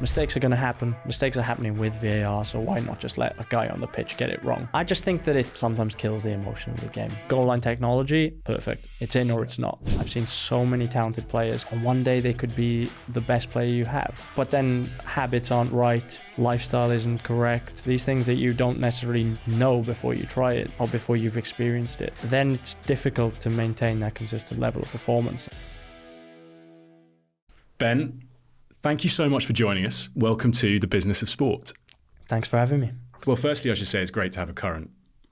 Mistakes are going to happen. Mistakes are happening with VAR, so why not just let a guy on the pitch get it wrong? I just think that it sometimes kills the emotion of the game. Goal line technology, perfect. It's in or it's not. I've seen so many talented players, and one day they could be the best player you have. But then habits aren't right, lifestyle isn't correct, these things that you don't necessarily know before you try it or before you've experienced it. Then it's difficult to maintain that consistent level of performance. Ben, thank you so much for joining us. Welcome to the Business of Sport. Thanks for having me. Well, firstly, I should say it's great to have a current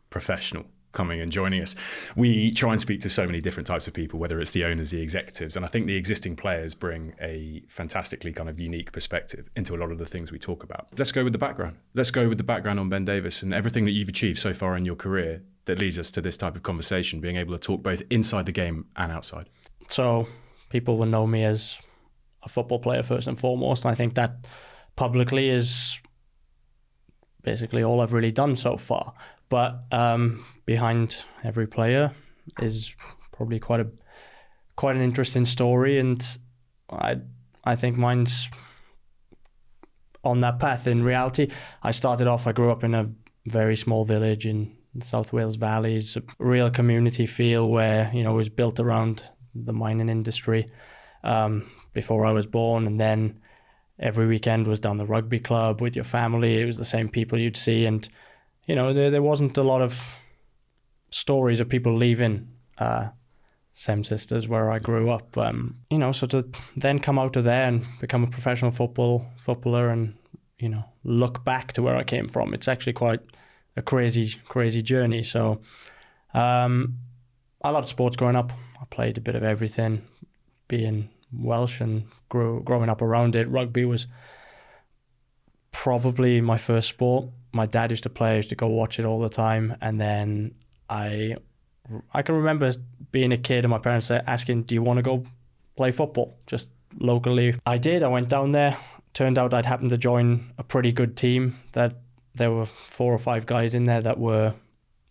professional coming and joining us. We try and speak to so many different types of people, whether it's the owners, the executives, and I think the existing players bring a fantastically kind of unique perspective into a lot of the things we talk about. Let's go with the background. Let's go with the background on Ben Davies and everything that you've achieved so far in your career that leads us to this type of conversation, being able to talk both inside the game and outside. So people will know me as a football player first and foremost, and I think that publicly is basically all I've really done so far. But behind every player is probably quite an interesting story, and I think mine's on that path. In reality, I grew up in a very small village in South Wales Valley. It's a real community feel where, it was built around the mining industry before I was born, and then every weekend was down the rugby club with your family. It was the same people you'd see, and there wasn't a lot of stories of people leaving Sem Sisters where I grew up. So to then come out of there and become a professional footballer and look back to where I came from, it's actually quite a crazy journey. So I loved sports growing up. I played a bit of everything. Being Welsh and growing up around it, rugby was probably my first sport. My dad used to play, I used to go watch it all the time, and then I can remember being a kid and my parents asking, do you want to go play football just locally? I did. I went down there. Turned out I'd happened to join a pretty good team, that there were 4 or 5 guys in there that were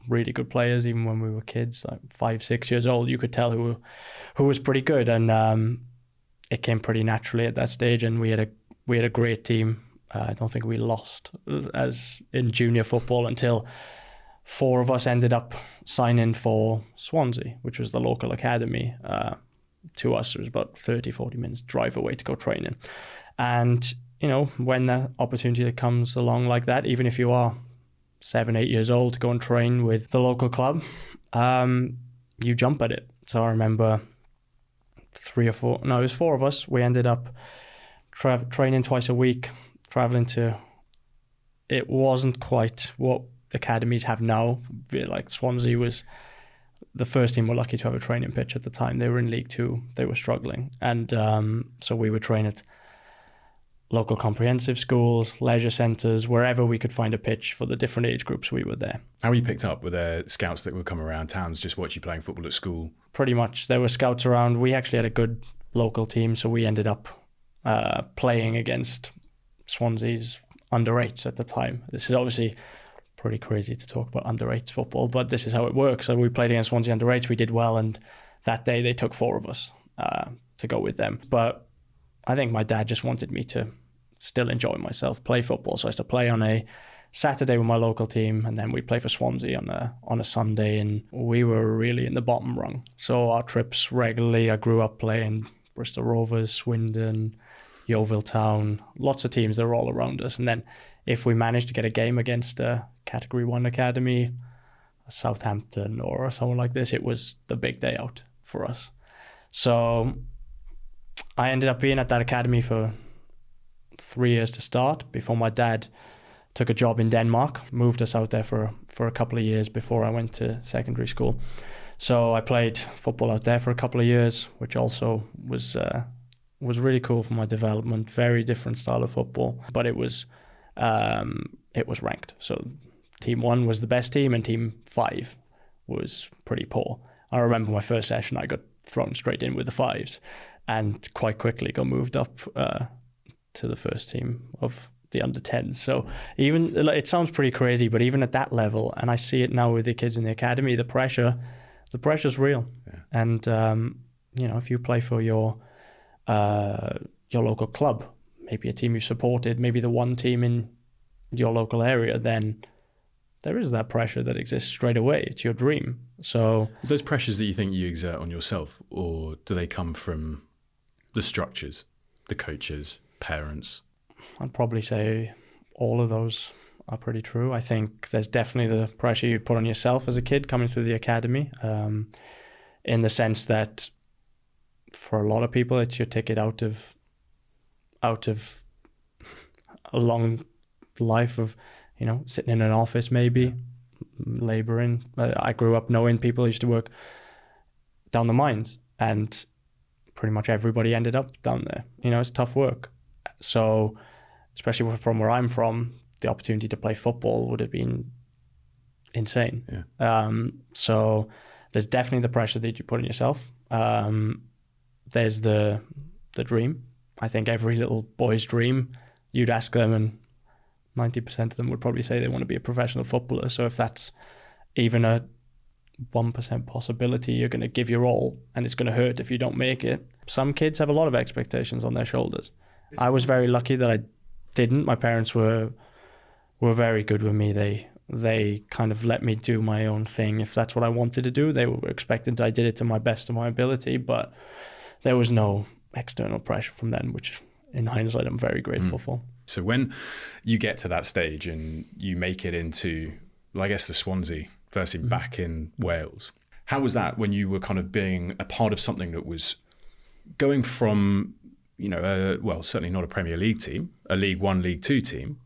really good players. Even when we were kids, like 5, 6 years old, you could tell who was pretty good, and it came pretty naturally at that stage, and we had a great team. I don't think we lost as in junior football until 4 of us ended up signing for Swansea, which was the local academy. To us, it was about 30-40 minutes drive away to go training. And when the opportunity comes along like that, even if you are 7-8 years old, to go and train with the local club, you jump at it. So I remember 4 of us. We ended up training twice a week, traveling to, it wasn't quite what academies have now. Like Swansea was the first team. We're lucky to have a training pitch at the time. They were in League 2. They were struggling. And so we would train at local comprehensive schools, leisure centres, wherever we could find a pitch for the different age groups, we were there. How were you picked up? Were there scouts that would come around towns just watch you playing football at school? Pretty much. There were scouts around. We actually had a good local team, so we ended up playing against Swansea's under-8s at the time. This is obviously pretty crazy to talk about under-8s football, but this is how it works. So we played against Swansea under-8s, we did well, and that day they took 4 of us to go with them. But I think my dad just wanted me to still enjoy myself, play football. So I used to play on a Saturday with my local team, and then we play for Swansea on a Sunday, and we were really in the bottom rung. So our trips regularly, I grew up playing Bristol Rovers, Swindon, Yeovil Town, lots of teams that are all around us. And then if we managed to get a game against a Category 1 academy, a Southampton or someone like this, it was the big day out for us. So I ended up being at that academy for 3 years to start, before my dad took a job in Denmark, moved us out there for a couple of years before I went to secondary school. So I played football out there for a couple of years, which also was really cool for my development. Very different style of football, but it was ranked. So Team 1 was the best team, and Team 5 was pretty poor. I remember my first session, I got thrown straight in with the 5s, and quite quickly got moved up to the first team of the under 10s. So even, it sounds pretty crazy, but even at that level, and I see it now with the kids in the academy, the pressure's real. Yeah. And if you play for your local club, maybe a team you've supported, maybe the one team in your local area, then there is that pressure that exists straight away. It's your dream. So is those pressures that you think you exert on yourself, or do they come from the structures, the coaches, parents? I'd probably say all of those are pretty true. I think there's definitely the pressure you put on yourself as a kid coming through the academy, in the sense that for a lot of people, it's your ticket out of a long life of, sitting in an office, maybe labouring. I grew up knowing people who used to work down the mines, and pretty much everybody ended up down there. It's tough work. So, especially from where I'm from, the opportunity to play football would have been insane. Yeah. So there's definitely the pressure that you put on yourself. There's the dream. I think every little boy's dream, you'd ask them, and 90% of them would probably say they want to be a professional footballer. So if that's even a 1% possibility, you're going to give your all, and it's going to hurt if you don't make it. Some kids have a lot of expectations on their shoulders. I was very lucky that I didn't. My parents were very good with me. They kind of let me do my own thing. If that's what I wanted to do, they were expecting I did it to my best of my ability, but there was no external pressure from them, which in hindsight I'm very grateful for. So when you get to that stage and you make it into, I guess, the Swansea, firstly back in Wales, how was that when you were kind of being a part of something that was going from, certainly not a Premier League team, a League One, League Two team,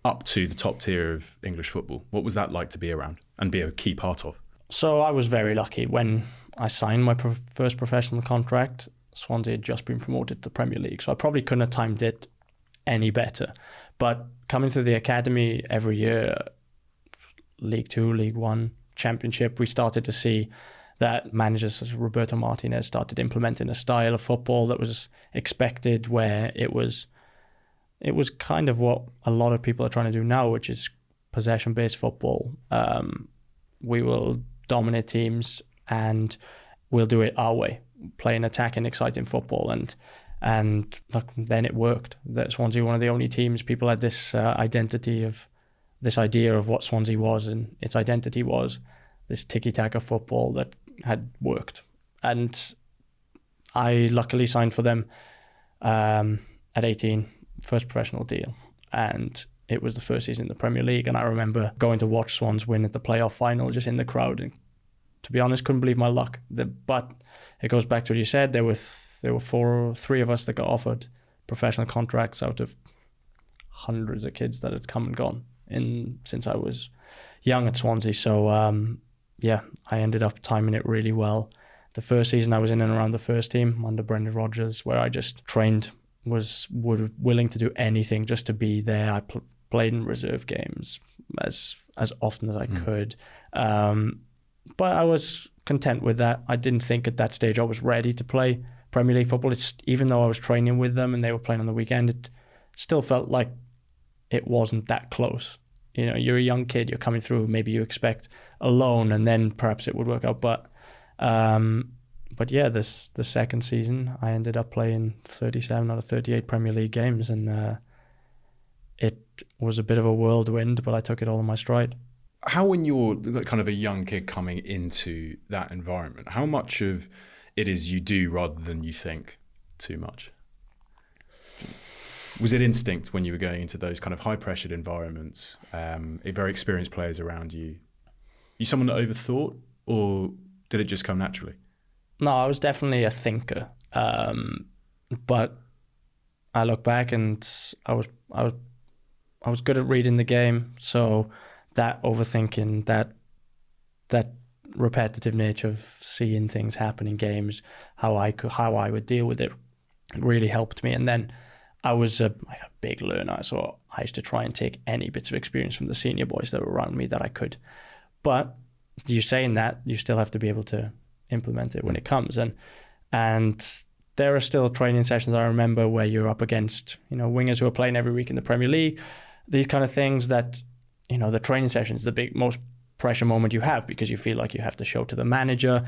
up to the top tier of English football? What was that like to be around and be a key part of? So I was very lucky. When I signed my first professional contract, Swansea had just been promoted to the Premier League, so I probably couldn't have timed it any better. But coming through the academy every year, League Two, League One, Championship, we started to see that managers such as Roberto Martinez started implementing a style of football that was expected, where it was kind of what a lot of people are trying to do now, which is possession-based football. We will dominate teams and we'll do it our way, play an attacking, exciting football. And look, then it worked. That Swansea were one of the only teams. People had this idea of what Swansea was, and its identity was this tiki-taka football that had worked. And I luckily signed for them at 18, first professional deal, and it was the first season in the Premier League. And I remember going to watch Swans win at the playoff final, just in the crowd, and to be honest, couldn't believe my luck. But it goes back to what you said. There were three of us that got offered professional contracts out of hundreds of kids that had come and gone since I was young at Swansea. So I ended up timing it really well. The first season I was in and around the first team under Brendan Rodgers, where I just trained, was willing to do anything just to be there. I played in reserve games as often as I could. But I was content with that. I didn't think at that stage I was ready to play Premier League football. Even though I was training with them and they were playing on the weekend, it still felt like it wasn't that close. You're a young kid, you're coming through, maybe you expect a loan and then perhaps it would work out. But yeah, the second season I ended up playing 37 out of 38 Premier League games, and it was a bit of a whirlwind, but I took it all in my stride. How, when you're kind of a young kid coming into that environment, how much of it is you do rather than you think too much? Was it instinct when you were going into those kind of high-pressured environments, very experienced players around you? You someone that overthought, or did it just come naturally? No, I was definitely a thinker, but I look back and I was good at reading the game. So that overthinking, that repetitive nature of seeing things happen in games, how I would deal with it, really helped me. And then I was a big learner, so I used to try and take any bits of experience from the senior boys that were around me that I could. But you saying that, you still have to be able to implement it when it comes. And there are still training sessions I remember where you're up against, wingers who are playing every week in the Premier League. These kind of things that, the training session is the most pressure moment you have, because you feel like you have to show to the manager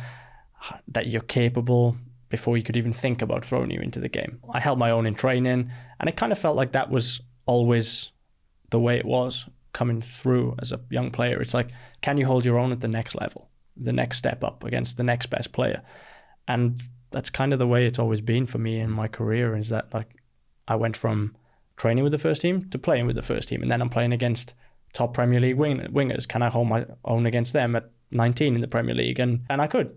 that you're capable. before you could even think about throwing you into the game. I held my own in training, and it kind of felt like that was always the way it was coming through as a young player. It's like, can you hold your own at the next level, the next step up against the next best player? And that's kind of the way it's always been for me in my career, is that like I went from training with the first team to playing with the first team, and then I'm playing against top Premier League wingers. Can I hold my own against them at 19 in the Premier League? And I could.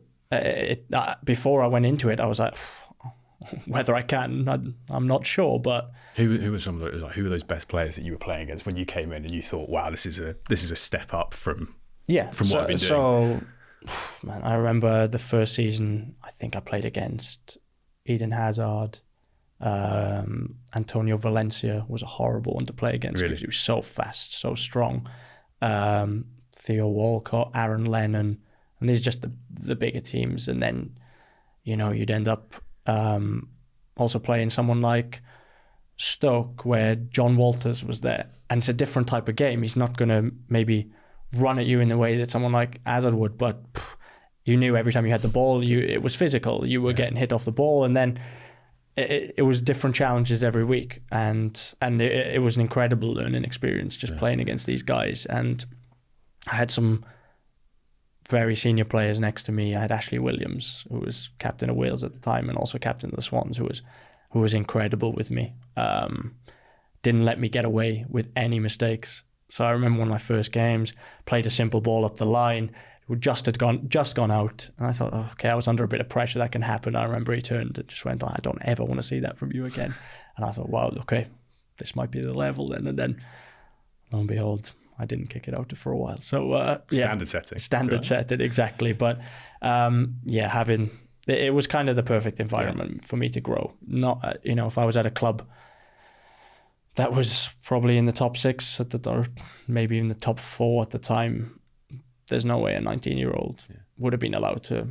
Before I went into it, I was like, whether I can, I'm not sure. But who were some of those? Like, who were those best players that you were playing against when you came in and you thought, wow, this is a step up from what I've been doing? So, man, I remember the first season. I think I played against Eden Hazard. Antonio Valencia was a horrible one to play against because he was so fast, so strong. Theo Walcott, Aaron Lennon, and these are just the bigger teams. And then, you'd end up also playing someone like Stoke, where John Walters was there, and it's a different type of game. He's not going to maybe run at you in the way that someone like Hazard would, but you knew every time you had the ball, it was physical. You were getting hit off the ball, and then it was different challenges every week, and it was an incredible learning experience just playing against these guys. And I had some very senior players next to me. I had Ashley Williams, who was captain of Wales at the time and also captain of the Swans, who was incredible with me. Didn't let me get away with any mistakes. So I remember one of my first games, played a simple ball up the line, just gone out, and I thought, okay, I was under a bit of pressure. That can happen. I remember he turned and just went, I don't ever want to see that from you again. And I thought, wow, okay, this might be the level then. And then, lo and behold, I didn't kick it out for a while. So standard setting, setting, exactly. But it was kind of the perfect environment for me to grow. Not if I was at a club that was probably in the top 6 or maybe even the top 4 at the time, there's no way a 19-year-old would have been allowed to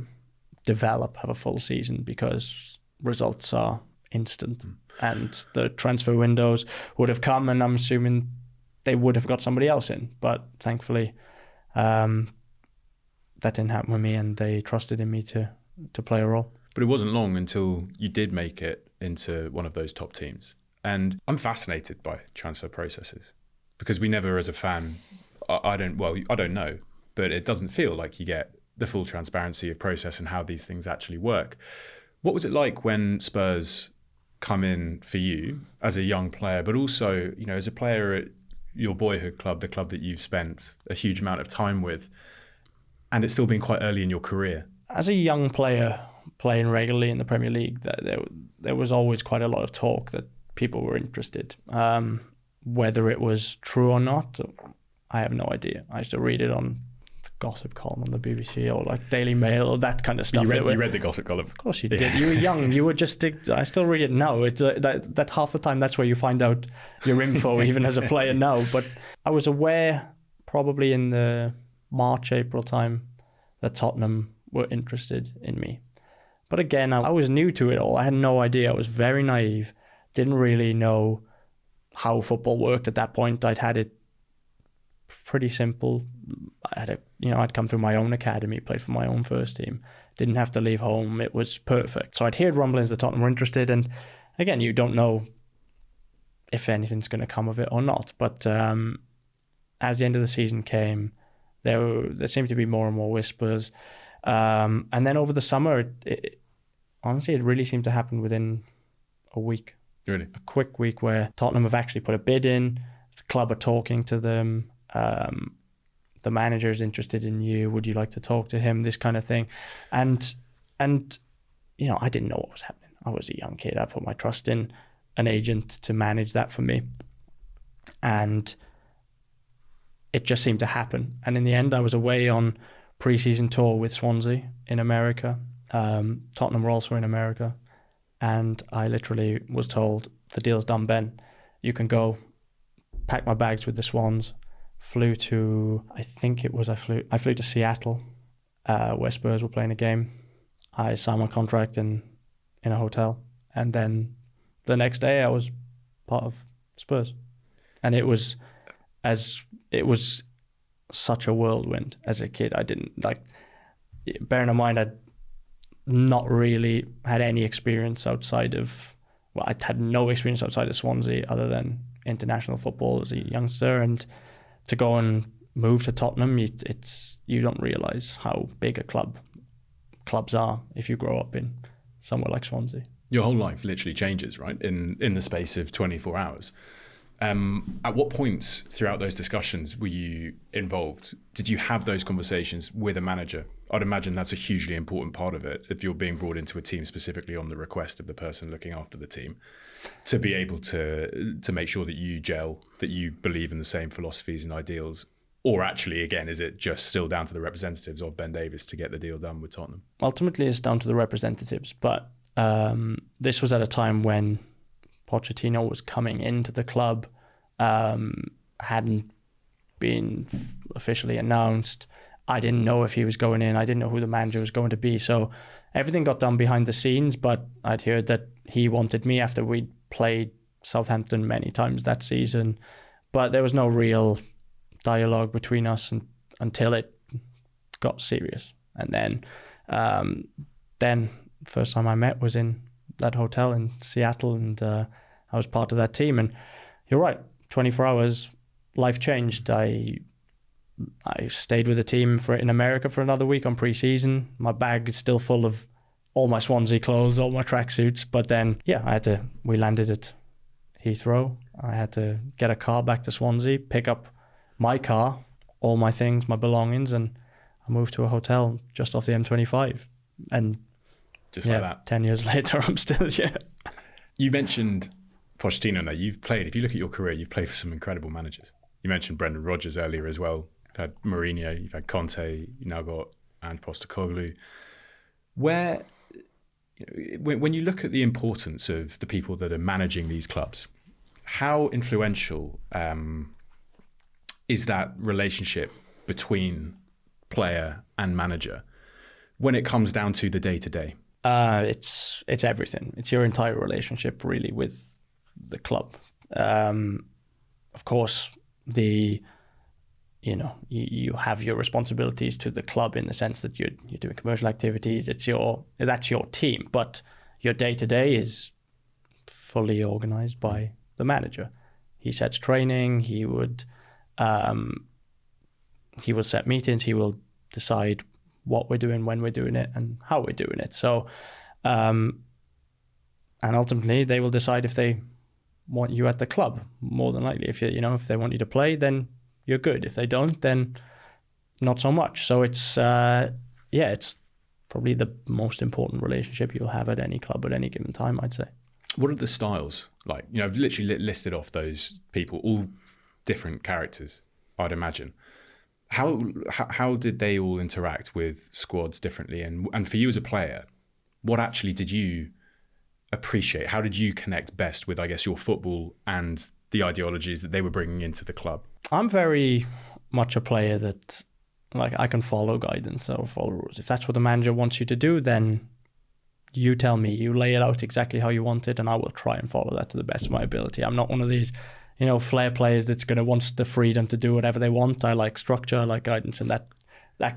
develop, have a full season, because results are instant. And the transfer windows would have come, and I'm assuming they would have got somebody else in. But thankfully, that didn't happen with me, and they trusted in me to play a role. But it wasn't long until you did make it into one of those top teams. And I'm fascinated by transfer processes, because we never, as a fan, I don't know, but it doesn't feel like you get the full transparency of process and how these things actually work. What was it like when Spurs come in for you as a young player, but also, as a player at your boyhood club, the club that you've spent a huge amount of time with, and it's still been quite early in your career? As a young player playing regularly in the Premier League, there was always quite a lot of talk that people were interested. Whether it was true or not, I have no idea. I used to read it on gossip column on the BBC or like Daily Mail or that kind of stuff. You read the gossip column? Of course you did. You were young. You were just. I still read it now. It's that half the time that's where you find out your info, even as a player now. But I was aware probably in the March, April time that Tottenham were interested in me. But again, I was new to it all. I had no idea. I was very naive. Didn't really know how football worked at that point. I'd had it pretty simple. I'd come through my own academy, played for my own first team, didn't have to leave home. It was perfect. So I'd heard rumblings that Tottenham were interested, and again, you don't know if anything's going to come of it or not. But as the end of the season came, there seemed to be more and more whispers, and then over the summer, honestly, it really seemed to happen within a week. Really, a quick week where Tottenham have actually put a bid in. The club are talking to them. The manager's interested in you. Would you like to talk to him? This kind of thing. And I didn't know what was happening. I was a young kid. I put my trust in an agent to manage that for me. And it just seemed to happen. And in the end, I was away on pre-season tour with Swansea in America. Tottenham were also in America. And I literally was told, the deal's done, Ben. You can go. Packed my bags with the Swans. Flew to, I flew to Seattle, where Spurs were playing a game. I signed my contract in a hotel, and then the next day I was part of Spurs, and it was such a whirlwind as a kid. I didn't bearing in mind I'd not really had any experience outside of, well, I had no experience outside of Swansea other than international football as a youngster, and to go and move to Tottenham, you don't realise how big a clubs are if you grow up in somewhere like Swansea. Your whole life literally changes, right? In the space of 24 hours. At what points throughout those discussions were you involved? Did you have those conversations with a manager? I'd imagine that's a hugely important part of it, if you're being brought into a team specifically on the request of the person looking after the team, to be able to make sure that you gel, that you believe in the same philosophies and ideals. Or actually, again, is it just still down to the representatives of Ben Davies to get the deal done with Tottenham? Ultimately, it's down to the representatives, but this was at a time when Pochettino was coming into the club, hadn't been officially announced. I didn't know if he was going in. I didn't know who the manager was going to be. So everything got done behind the scenes, but I'd heard that he wanted me after we'd played Southampton many times that season. But there was no real dialogue between us until it got serious. And then first time I met was in that hotel in Seattle, and I was part of that team. And you're right, 24 hours, life changed. I stayed with the team in America for another week on pre-season. My bag is still full of all my Swansea clothes, all my tracksuits. But then, we landed at Heathrow. I had to get a car back to Swansea, pick up my car, all my things, my belongings, and I moved to a hotel just off the M25. And just like that. 10 years later, I'm still here. You mentioned Pochettino now. You've played, if you look at your career, you've played for some incredible managers. You mentioned Brendan Rodgers earlier as well. You've had Mourinho, you've had Conte, you now got Ange Postecoglou. When you look at the importance of the people that are managing these clubs, how influential is that relationship between player and manager when it comes down to the day-to-day? It's everything. It's your entire relationship really with the club. Of course, you have your responsibilities to the club in the sense that you're doing commercial activities. That's your team, but your day-to-day is fully organized by the manager. He sets training. He will set meetings. He will decide what we're doing, when we're doing it, and how we're doing it. So, and ultimately, they will decide if they want you at the club. More than likely, if they want you to play, then you're good. If they don't, then not so much. So it's probably the most important relationship you'll have at any club at any given time, I'd say. What are the styles like? I've literally listed off those people, all different characters, I'd imagine. How did they all interact with squads differently? And for you as a player, what actually did you appreciate? How did you connect best with, I guess, your football and the ideologies that they were bringing into the club? I'm very much a player that, I can follow guidance or follow rules. If that's what the manager wants you to do, then you tell me, you lay it out exactly how you want it, and I will try and follow that to the best of my ability. I'm not one of these, flair players that's going to want the freedom to do whatever they want. I like structure, I like guidance, and that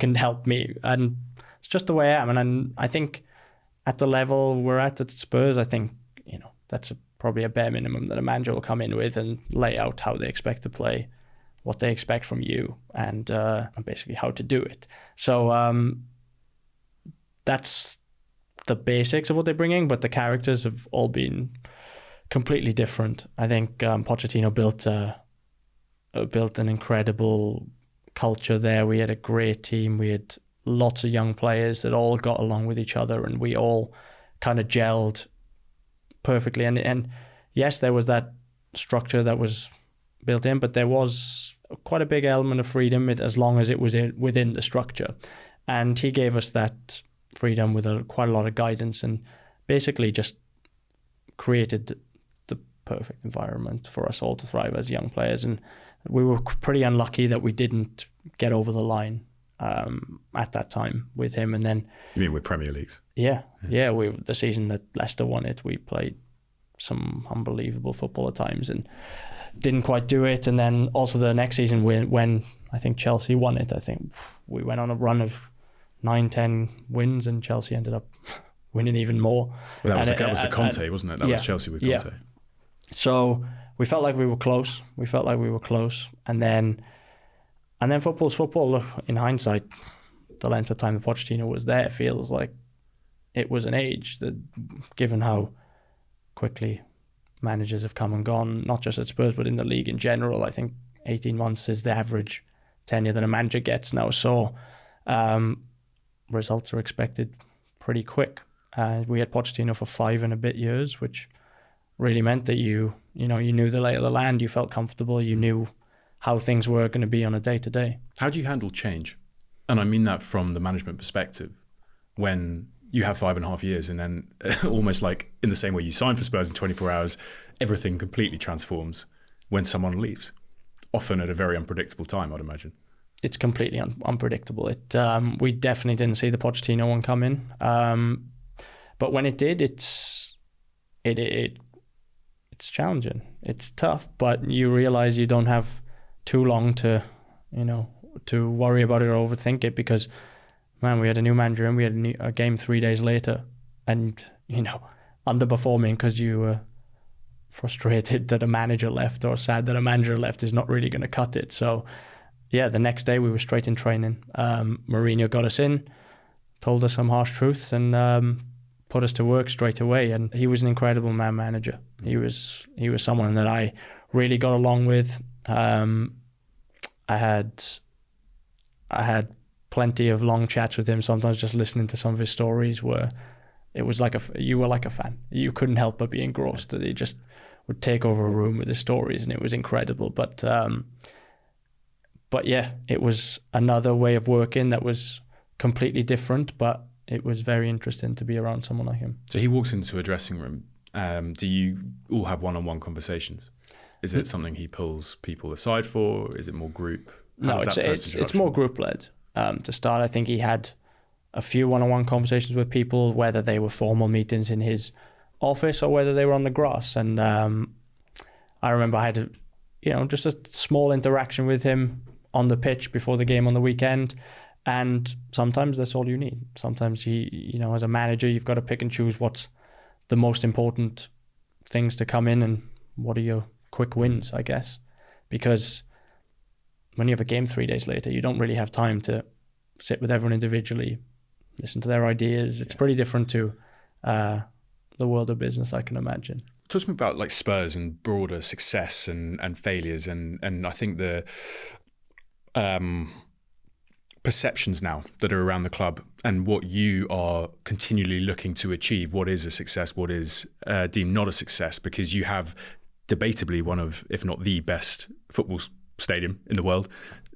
can help me. And it's just the way I am. And I think at the level we're at Spurs, I think, that's probably a bare minimum that a manager will come in with and lay out how they expect to play, what they expect from you, and basically how to do it. So that's the basics of what they're bringing, but the characters have all been completely different. I think Pochettino built an incredible culture there. We had a great team. We had lots of young players that all got along with each other, and we all kind of gelled perfectly. And yes, there was that structure that was built in, but there was quite a big element of freedom as long as it was within the structure. And he gave us that freedom with quite a lot of guidance, and basically just created the perfect environment for us all to thrive as young players. And we were pretty unlucky that we didn't get over the line at that time with him. And then, you mean with Premier Leagues? Yeah. The season that Leicester won it, we played some unbelievable football at times and didn't quite do it. And then also the next season when I think Chelsea won it, I think we went on a run of 9-10 wins, and Chelsea ended up winning even more. Well, that was the Conte, wasn't it? That was Chelsea with Conte. Yeah. So we felt like we were close. And then football's football. Look, in hindsight, the length of time that Pochettino was there feels like it was an age, that given how quickly managers have come and gone, not just at Spurs, but in the league in general. I think 18 months is the average tenure that a manager gets now. So results are expected pretty quick. We had Pochettino for 5 and a bit years, which really meant that you knew the lay of the land, you felt comfortable, you knew how things were going to be on a day-to-day. How do you handle change? And I mean that from the management perspective, when you have 5.5 years and then almost like in the same way you sign for Spurs in 24 hours, everything completely transforms when someone leaves, often at a very unpredictable time, I'd imagine. It's completely unpredictable. We definitely didn't see the Pochettino one come in. But when it did, it's challenging. It's tough, but you realize you don't have too long to worry about it or overthink it, because, man, we had a new manager and we had a game 3 days later, and, underperforming because you were frustrated that a manager left or sad that a manager left is not really going to cut it. So, yeah, the next day we were straight in training. Mourinho got us in, told us some harsh truths, and put us to work straight away. And he was an incredible manager. He was someone that I really got along with. I had plenty of long chats with him, sometimes just listening to some of his stories, where it was like you were like a fan. You couldn't help but be engrossed. He just would take over a room with his stories, and it was incredible. But yeah, it was another way of working that was completely different, but it was very interesting to be around someone like him. So he walks into a dressing room. Do you all have one-on-one conversations? Is it something he pulls people aside for? Is it more group? No, it's more group-led. To start, I think he had a few one-on-one conversations with people, whether they were formal meetings in his office or whether they were on the grass. And I remember I had just a small interaction with him on the pitch before the game on the weekend. And sometimes that's all you need. Sometimes as a manager, you've got to pick and choose what's the most important things to come in and what are your quick wins, I guess. Because when you have a game 3 days later, you don't really have time to sit with everyone individually, listen to their ideas. It's pretty different to the world of business, I can imagine. Talk to me about like Spurs and broader success and failures, and I think the perceptions now that are around the club and what you are continually looking to achieve. What is a success? What is deemed not a success? Because you have debatably one of, if not the best football stadium in the world,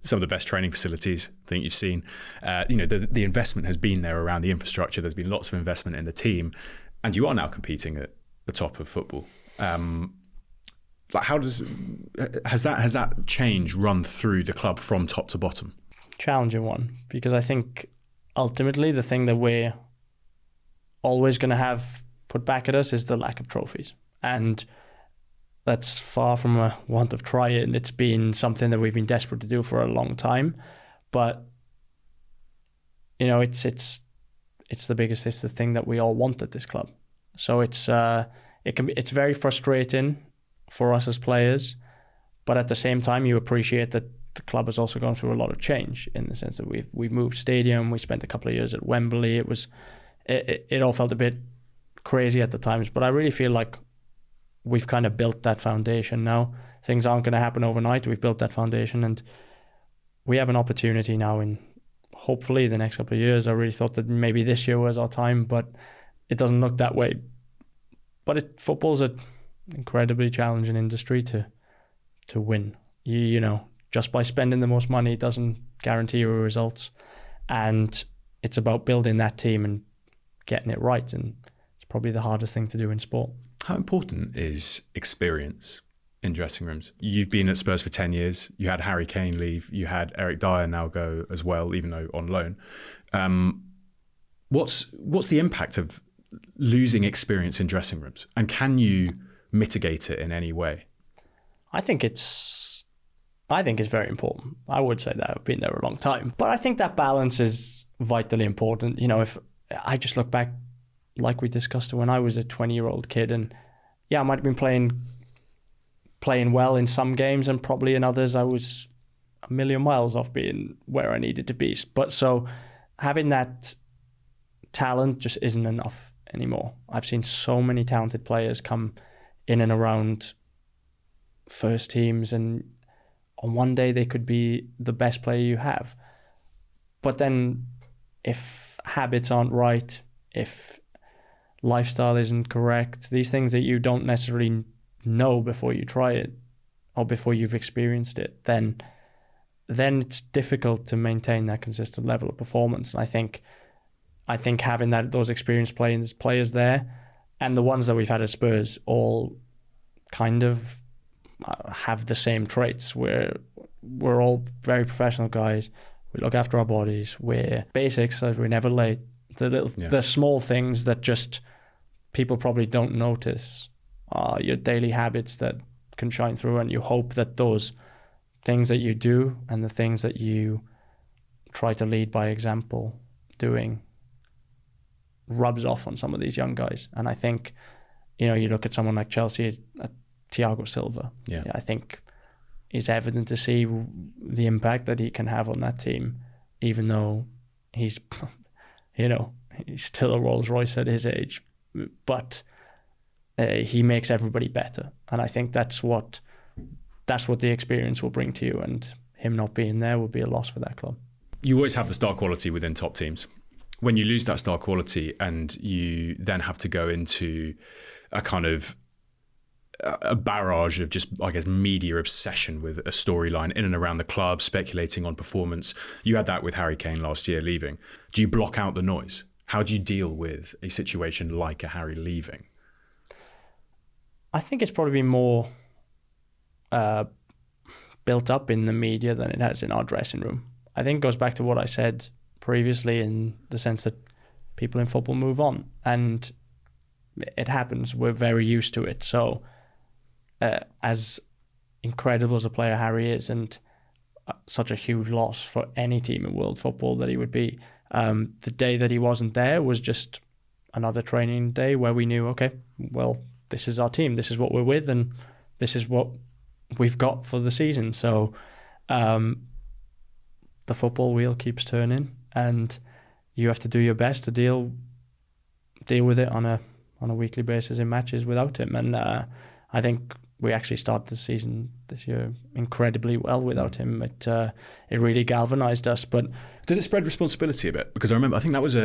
some of the best training facilities I think you've seen. The investment has been there around the infrastructure. There's been lots of investment in the team, and you are now competing at the top of football. Has that change run through the club from top to bottom? Challenging one, because I think ultimately the thing that we're always going to have put back at us is the lack of trophies, and that's far from a want of trying. It's been something that we've been desperate to do for a long time, but it's the biggest. It's the thing that we all want at this club. So it's very frustrating for us as players, but at the same time, you appreciate that the club has also gone through a lot of change, in the sense that we've moved stadium. We spent a couple of years at Wembley. It all felt a bit crazy at the times, but I really feel like we've kind of built that foundation now. Things aren't going to happen overnight. We've built that foundation, and we have an opportunity now in hopefully the next couple of years. I really thought that maybe this year was our time, but it doesn't look that way. But football's an incredibly challenging industry to win. Just by spending the most money doesn't guarantee you results, and it's about building that team and getting it right, and it's probably the hardest thing to do in sport. How important is experience in dressing rooms? You've been at Spurs for 10 years. You had Harry Kane leave. You had Eric Dyer now go as well, even though on loan. What's the impact of losing experience in dressing rooms, and can you mitigate it in any way? I think it's very important. I would say that. I've been there a long time. But I think that balance is vitally important. If I just look back, like we discussed, when I was a 20-year-old kid, and I might have been playing well in some games, and probably in others I was a million miles off being where I needed to be. But so having that talent just isn't enough anymore. I've seen so many talented players come in and around first teams, and on one day they could be the best player you have. But then if habits aren't right, if lifestyle isn't correct, these things that you don't necessarily know before you try it or before you've experienced it, then it's difficult to maintain that consistent level of performance. And I think having those experienced players there, and the ones that we've had at Spurs, all kind of have the same traits. We're all very professional guys. We look after our bodies. We're basics, so we're never late. The small things that just people probably don't notice are your daily habits that can shine through, and you hope that those things that you do and the things that you try to lead by example doing rubs off on some of these young guys. And I think, you look at someone like Chelsea, Thiago Silva. Yeah, I think it's evident to see the impact that he can have on that team, even though he's, he's still a Rolls Royce at his age. But he makes everybody better, and I think that's what the experience will bring to you. And him not being there will be a loss for that club. You always have the star quality within top teams. When you lose that star quality, and you then have to go into a kind of a barrage of just, I guess, media obsession with a storyline in and around the club, speculating on performance. You had that with Harry Kane last year leaving. Do you block out the noise? How do you deal with a situation like a Harry leaving? I think it's probably been more built up in the media than it has in our dressing room. I think it goes back to what I said previously, in the sense that people in football move on, and it happens. We're very used to it. So as incredible as a player Harry is, and such a huge loss for any team in world football that he would be, the day that he wasn't there was just another training day where we knew, okay, well, this is our team, this is what we're with, and this is what we've got for the season. So the football wheel keeps turning, and you have to do your best to deal with it on a weekly basis in matches without him. And I think we actually started the season this year incredibly well without him. It really galvanised us. But did it spread responsibility a bit? Because I think that was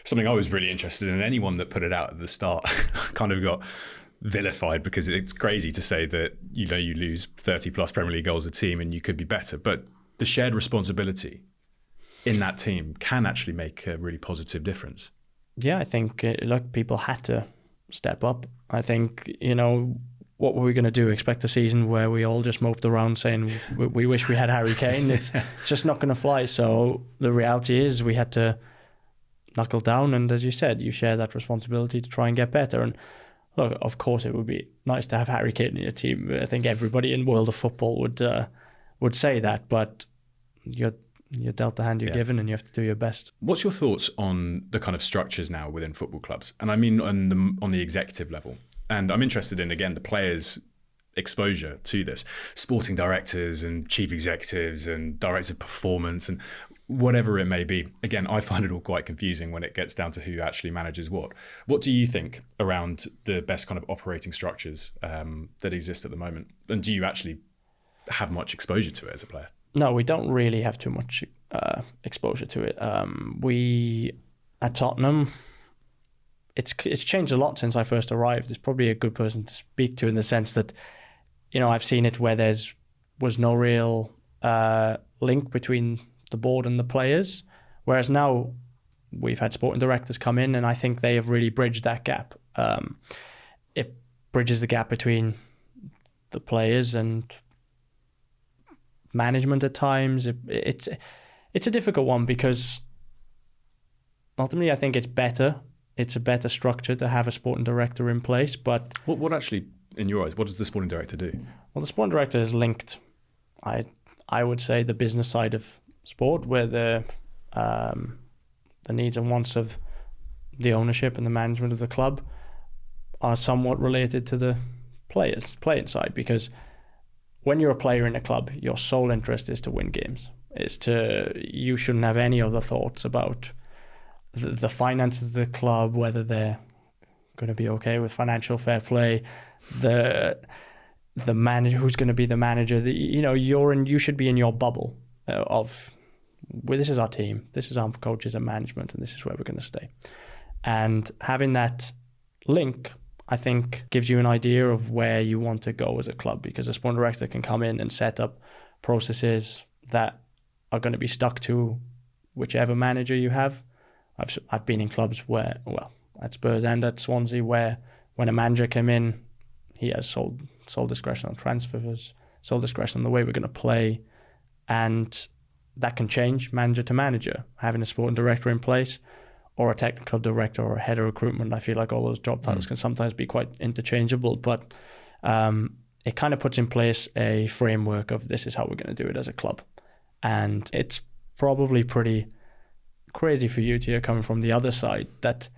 something I was really interested in. Anyone that put it out at the start kind of got vilified, because it's crazy to say that you lose 30 plus Premier League goals a team and you could be better. But the shared responsibility in that team can actually make a really positive difference. Yeah, I think people had to step up. I think, what were we going to do? Expect a season where we all just moped around saying we wish we had Harry Kane? It's just not going to fly. So the reality is we had to knuckle down, and as you said, you share that responsibility to try and get better. And look, of course, it would be nice to have Harry Kane in your team. I think everybody in the world of football would say that, but you're dealt the hand you're given, and you have to do your best. What's your thoughts on the kind of structures now within football clubs? And I mean on the executive level. And I'm interested in, again, the players' exposure to this. Sporting directors and chief executives and directors of performance and whatever it may be. Again, I find it all quite confusing when it gets down to who actually manages what. What do you think around the best kind of operating structures that exist at the moment? And do you actually have much exposure to it as a player? No, we don't really have too much exposure to it. We, at Tottenham, it's changed a lot since I first arrived. It's probably a good person to speak to, in the sense that, I've seen it where was no real link between the board and the players, whereas now we've had sporting directors come in, and I think they have really bridged that gap. It bridges the gap between the players and management at times. It's a difficult one, because ultimately I think it's a better structure to have a sporting director in place. But what actually, in your eyes, what does the sporting director do? Well, the sporting director is linked, I would say, the business side of sport, where the the needs and wants of the ownership and the management of the club are somewhat related to the playing side, because when you're a player in a club, your sole interest is to win games. You shouldn't have any other thoughts about the finances of the club, whether they're going to be okay with financial fair play, the manager, who's going to be the manager. You should be in your bubble of, well, this is our team, this is our coaches and management, and this is where we're going to stay. And having that link, I think, gives you an idea of where you want to go as a club, because a sporting director can come in and set up processes that are going to be stuck to whichever manager you have. I've been in clubs where, well, at Spurs and at Swansea, where when a manager came in, he has sole discretion on transfers, sole discretion on the way we're going to play, and that can change manager to manager. Having a sporting director in place, or a technical director, or a head of recruitment, I feel like all those job titles can sometimes be quite interchangeable, but it kind of puts in place a framework of, this is how we're going to do it as a club. And it's probably pretty crazy for you to hear coming from the other side that,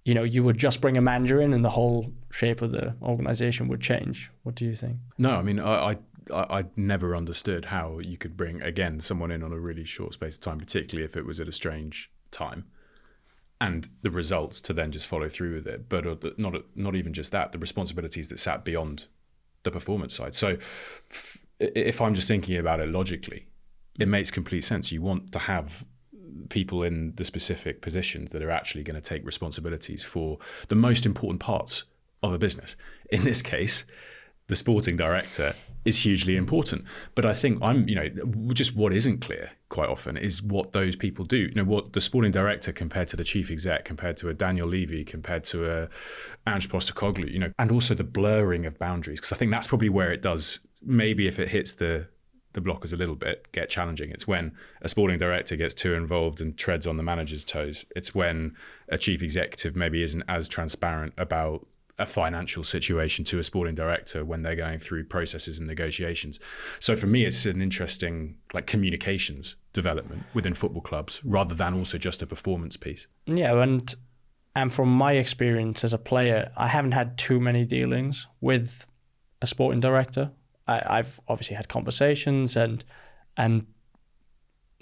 you would just bring a manager in and the whole shape of the organisation would change. What do you think? No, I mean, I never understood how you could bring, again, someone in on a really short space of time, particularly if it was at a strange time, and the results to then just follow through with it. But not even just that, the responsibilities that sat beyond the performance side. So if I'm just thinking about it logically, it makes complete sense. You want to have people in the specific positions that are actually going to take responsibilities for the most important parts of a business. In this case, the sporting director is hugely important. But I think just what isn't clear quite often is what those people do. What the sporting director compared to the chief exec, compared to a Daniel Levy, compared to a Ange Postecoglou, and also the blurring of boundaries. Because I think that's probably where it does, maybe if it hits the blockers a little bit, get challenging. It's when a sporting director gets too involved and treads on the manager's toes. It's when a chief executive maybe isn't as transparent about a financial situation to a sporting director when they're going through processes and negotiations. So for me, it's an interesting communications development within football clubs rather than also just a performance piece. Yeah, and from my experience as a player, I haven't had too many dealings with a sporting director. I've obviously had conversations and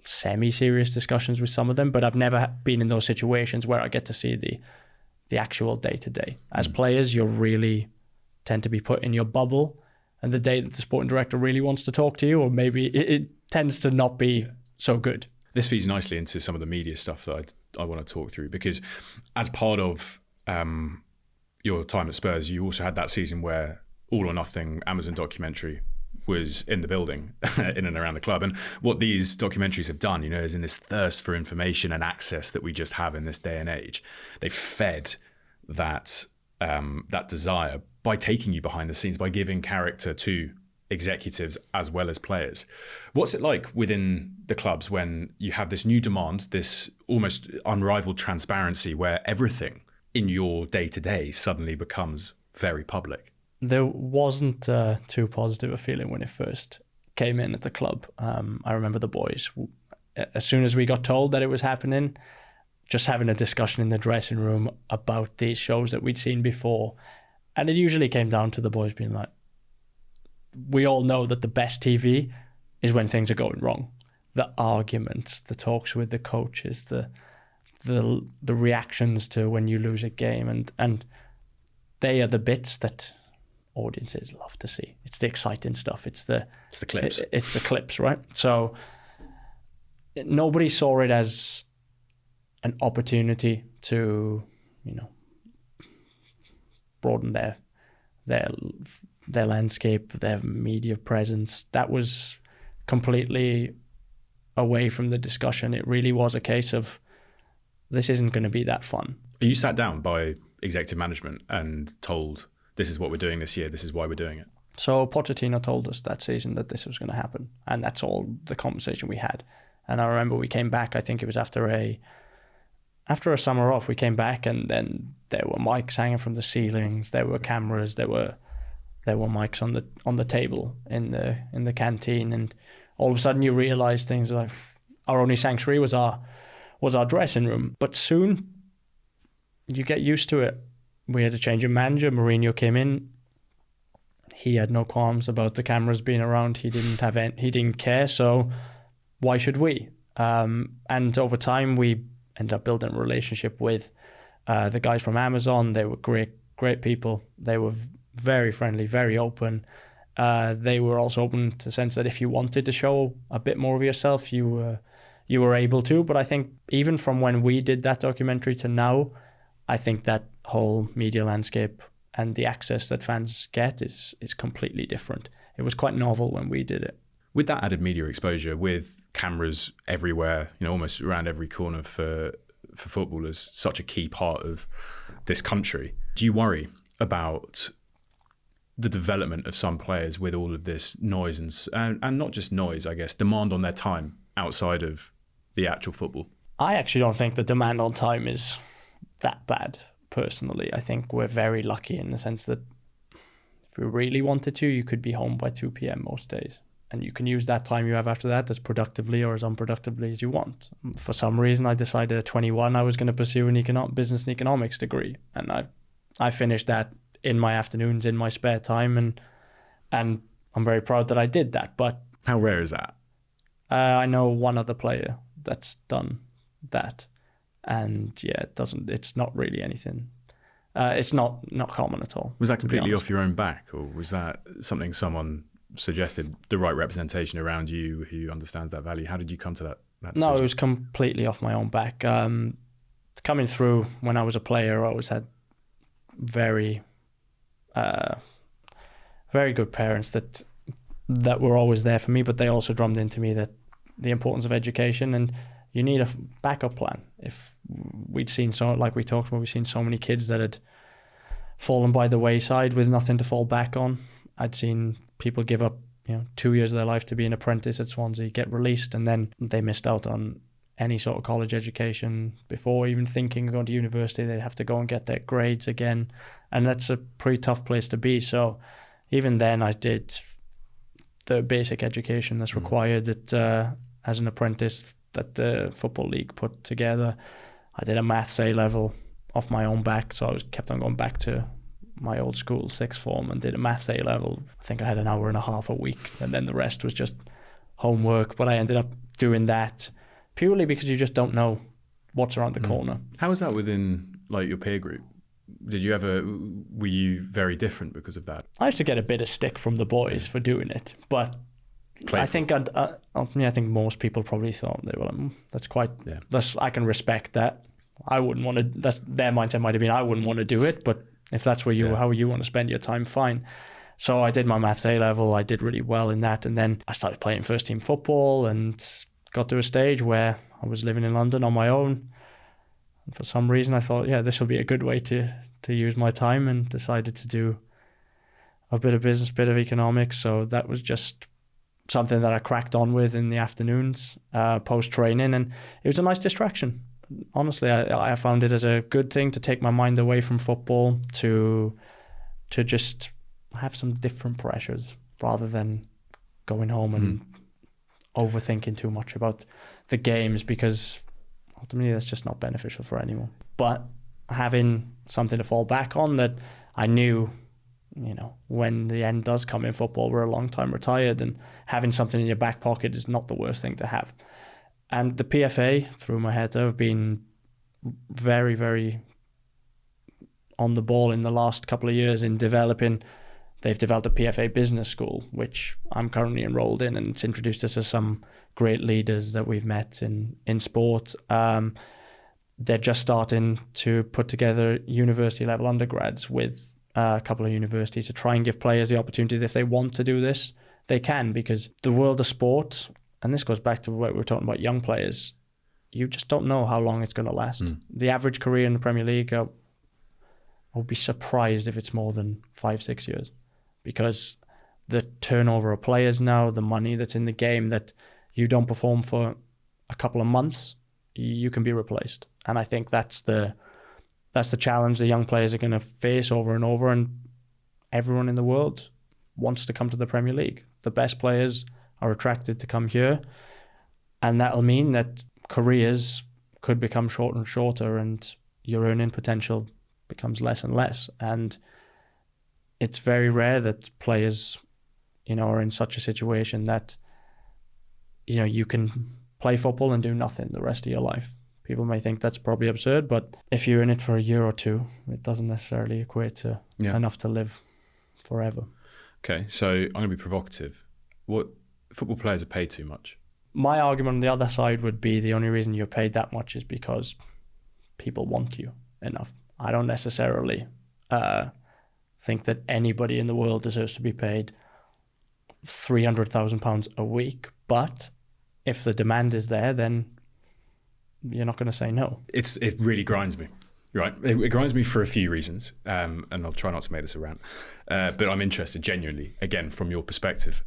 semi-serious discussions with some of them, but I've never been in those situations where I get to see the actual day-to-day. As players, you really tend to be put in your bubble, and the day that the sporting director really wants to talk to you, or maybe it tends to not be so good. This feeds nicely into some of the media stuff that I want to talk through, because as part of your time at Spurs, you also had that season where All or Nothing Amazon documentary was in the building in and around the club. And what these documentaries have done, is in this thirst for information and access that we just have in this day and age, they've fed that desire by taking you behind the scenes, by giving character to executives as well as players. What's it like within the clubs when you have this new demand, this almost unrivaled transparency where everything in your day-to-day suddenly becomes very public? There wasn't too positive a feeling when it first came in at the club. I remember the boys, as soon as we got told that it was happening, just having a discussion in the dressing room about these shows that we'd seen before. And it usually came down to the boys being like, we all know that the best TV is when things are going wrong. The arguments, the talks with the coaches, the reactions to when you lose a game, and they are the bits that audiences love to see. It's the exciting stuff. It's the clips. It's the clips, right? So nobody saw it as an opportunity to, broaden their landscape, their media presence. That was completely away from the discussion. It really was a case of, this isn't going to be that fun. Are you sat down by executive management and told, this is what we're doing this year, this is why we're doing it? So Pochettino told us that season that this was going to happen, and that's all the conversation we had. And I remember we came back, I think it was after a summer off, we came back, and then there were mics hanging from the ceilings, there were cameras, there were mics on the table in the canteen, and all of a sudden you realise things like our only sanctuary was our was our dressing room. But soon, you get used to it. We had a change of manager. Mourinho came in. He had no qualms about the cameras being around. He didn't care. So why should we? And over time, we ended up building a relationship with the guys from Amazon. They were great people. They were very friendly, very open. They were also open to the sense that if you wanted to show a bit more of yourself, you were able to. But I think even from when we did that documentary to now, I think that whole media landscape and the access that fans get is completely different. It was quite novel when we did it. With that added media exposure, with cameras everywhere, almost around every corner for footballers, such a key part of this country, do you worry about the development of some players with all of this noise and not just noise, I guess, demand on their time outside of the actual football? I actually don't think the demand on time is that bad, personally. I think we're very lucky in the sense that if we really wanted to, you could be home by 2 p.m. most days. And you can use that time you have after that as productively or as unproductively as you want. For some reason, I decided at 21 I was going to pursue an business and economics degree. And I finished that in my afternoons, in my spare time. And I'm very proud that I did that. But how rare is that? I know one other player that's done that. And yeah, it's not really anything. It's not common at all. Was that completely off your own back, or was that something someone suggested, the right representation around you who understands that value? How did you come to that decision? No, it was completely off my own back. Coming through when I was a player, I always had very, very good parents that were always there for me, but they also drummed into me that the importance of education, and you need a backup plan. If we'd seen like we talked about, we've seen so many kids that had fallen by the wayside with nothing to fall back on. I'd seen people give up, 2 years of their life to be an apprentice at Swansea, get released, and then they missed out on any sort of college education before even thinking of going to university. They'd have to go and get their grades again, and that's a pretty tough place to be. So even then, I did the basic education that's required that as an apprentice that the Football League put together. I did a maths A-level off my own back, so I kept on going back to my old school, sixth form, and did a maths A-level. I think I had an hour and a half a week, and then the rest was just homework. But I ended up doing that purely because you just don't know what's around the corner. How was that within your peer group? Were you very different because of that? I used to get a bit of stick from the boys for doing it, but playful. I think most people probably thought they were that's quite. Yeah. I can respect that. I wouldn't want to. That's their mindset might have been. I wouldn't want to do it, but if that's where how you want to spend your time, fine. So I did my maths A-level. I did really well in that, and then I started playing first team football and got to a stage where I was living in London on my own. And for some reason, I thought, this will be a good way to use my time, and decided to do a bit of business, bit of economics. So that was just something that I cracked on with in the afternoons post-training, and it was a nice distraction. Honestly, I found it as a good thing to take my mind away from football to just have some different pressures rather than going home and overthinking too much about the games, because ultimately that's just not beneficial for anyone. But having something to fall back on that I knew, when the end does come in football, we're a long time retired, and having something in your back pocket is not the worst thing to have. And the PFA, through my head, have been very, very on the ball in the last couple of years in developing. They've developed a PFA business school, which I'm currently enrolled in, and it's introduced us to some great leaders that we've met in sport. They're just starting to put together university-level undergrads with a couple of universities to try and give players the opportunity that if they want to do this, they can, because the world of sport, and this goes back to what we were talking about young players, you just don't know how long it's going to last. The average career in the Premier League, I would be surprised if it's more than 5-6 years, because the turnover of players now, the money that's in the game, that you don't perform for a couple of months, you can be replaced. And I think that's the challenge the young players are going to face over and over, and everyone in the world wants to come to the Premier League. The best players are attracted to come here, and that'll mean that careers could become shorter and shorter, and your earning potential becomes less and less. And it's very rare that players, are in such a situation that, you can play football and do nothing the rest of your life. People may think that's probably absurd, but if you're in it for a year or two, it doesn't necessarily equate to enough to live forever. Okay, so I'm going to be provocative. What football players are paid too much? My argument on the other side would be the only reason you're paid that much is because people want you enough. I don't necessarily think that anybody in the world deserves to be paid £300,000 a week, but if the demand is there, then you're not going to say no. It really grinds me, right? It grinds me for a few reasons, and I'll try not to make this a rant, but I'm interested genuinely, again, from your perspective,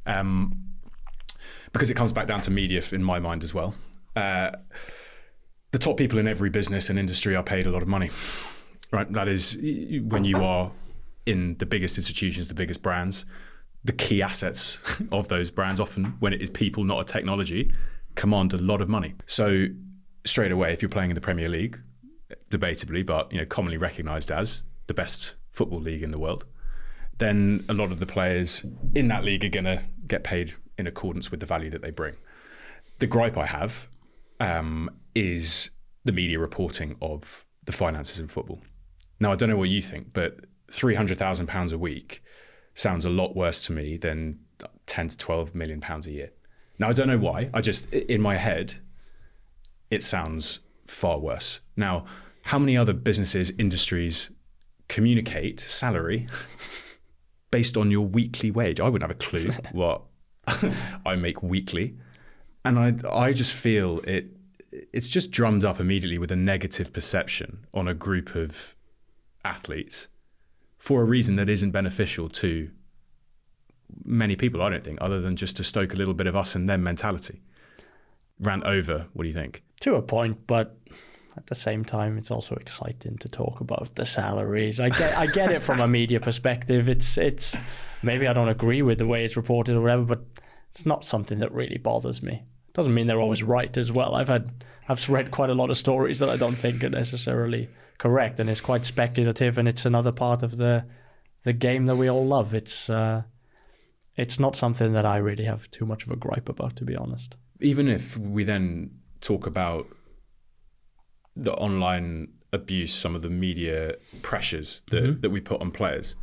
because it comes back down to media in my mind as well. The top people in every business and industry are paid a lot of money, right? That is, when you are in the biggest institutions, the biggest brands, the key assets of those brands, often when it is people, not a technology, command a lot of money. So straight away, if you're playing in the Premier League, debatably, but commonly recognised as the best football league in the world, then a lot of the players in that league are going to get paid in accordance with the value that they bring. The gripe I have is the media reporting of the finances in football. Now, I don't know what you think, but £300,000 a week sounds a lot worse to me than 10 to 12 million pounds a year. Now, I don't know why. I just, in my head, it sounds far worse. Now, how many other businesses, industries communicate salary based on your weekly wage? I wouldn't have a clue what I make weekly. And I just feel it's just drummed up immediately with a negative perception on a group of athletes for a reason that isn't beneficial to many people, I don't think, other than just to stoke a little bit of us and them mentality. Rant over, what do you think? To a point, but at the same time, it's also exciting to talk about the salaries. I get it from a media perspective. It's maybe I don't agree with the way it's reported or whatever, but it's not something that really bothers me. It doesn't mean they're always right as well. I've read quite a lot of stories that I don't think are necessarily correct, and it's quite speculative, and it's another part of the game that we all love. It's not something that I really have too much of a gripe about, to be honest. Even if we then talk about the online abuse, some of the media pressures that we put on players,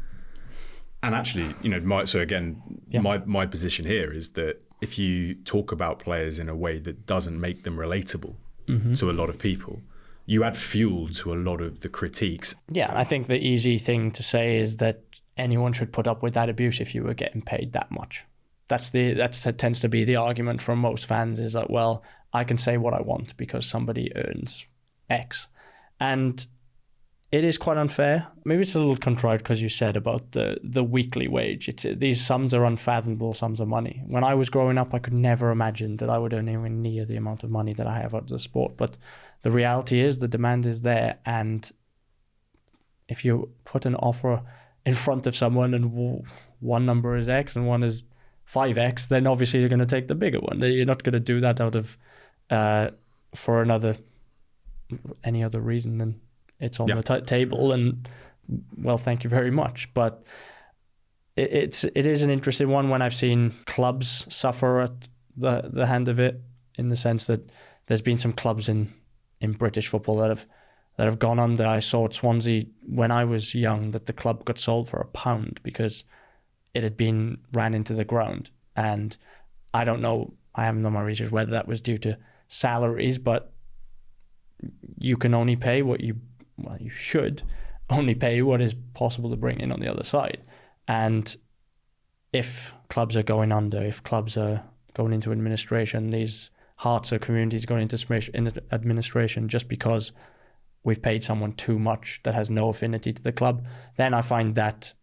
and actually, my position here is that if you talk about players in a way that doesn't make them relatable to a lot of people, you add fuel to a lot of the critiques. Yeah, and I think the easy thing to say is that anyone should put up with that abuse if you were getting paid that much. That tends to be the argument from most fans, is that, well, I can say what I want because somebody earns X. And it is quite unfair. Maybe it's a little contrived because you said about the weekly wage. These sums are unfathomable sums of money. When I was growing up, I could never imagine that I would earn anywhere near the amount of money that I have out of the sport. But the reality is the demand is there. And if you put an offer in front of someone and one number is X and one is 5X, then obviously you're going to take the bigger one. You're not going to do that out of for any other reason than it's on the table, and well, thank you very much. But it is an interesting one when I've seen clubs suffer at the hand of it, in the sense that there's been some clubs in British football that have gone under. I saw at Swansea when I was young that the club got sold for £1 because it had been ran into the ground. And I don't know, I haven't done my research whether that was due to salaries, but you can only pay you should only pay what is possible to bring in on the other side. And if clubs are going under, if clubs are going into administration, these hearts of communities going into administration just because we've paid someone too much that has no affinity to the club, then I find that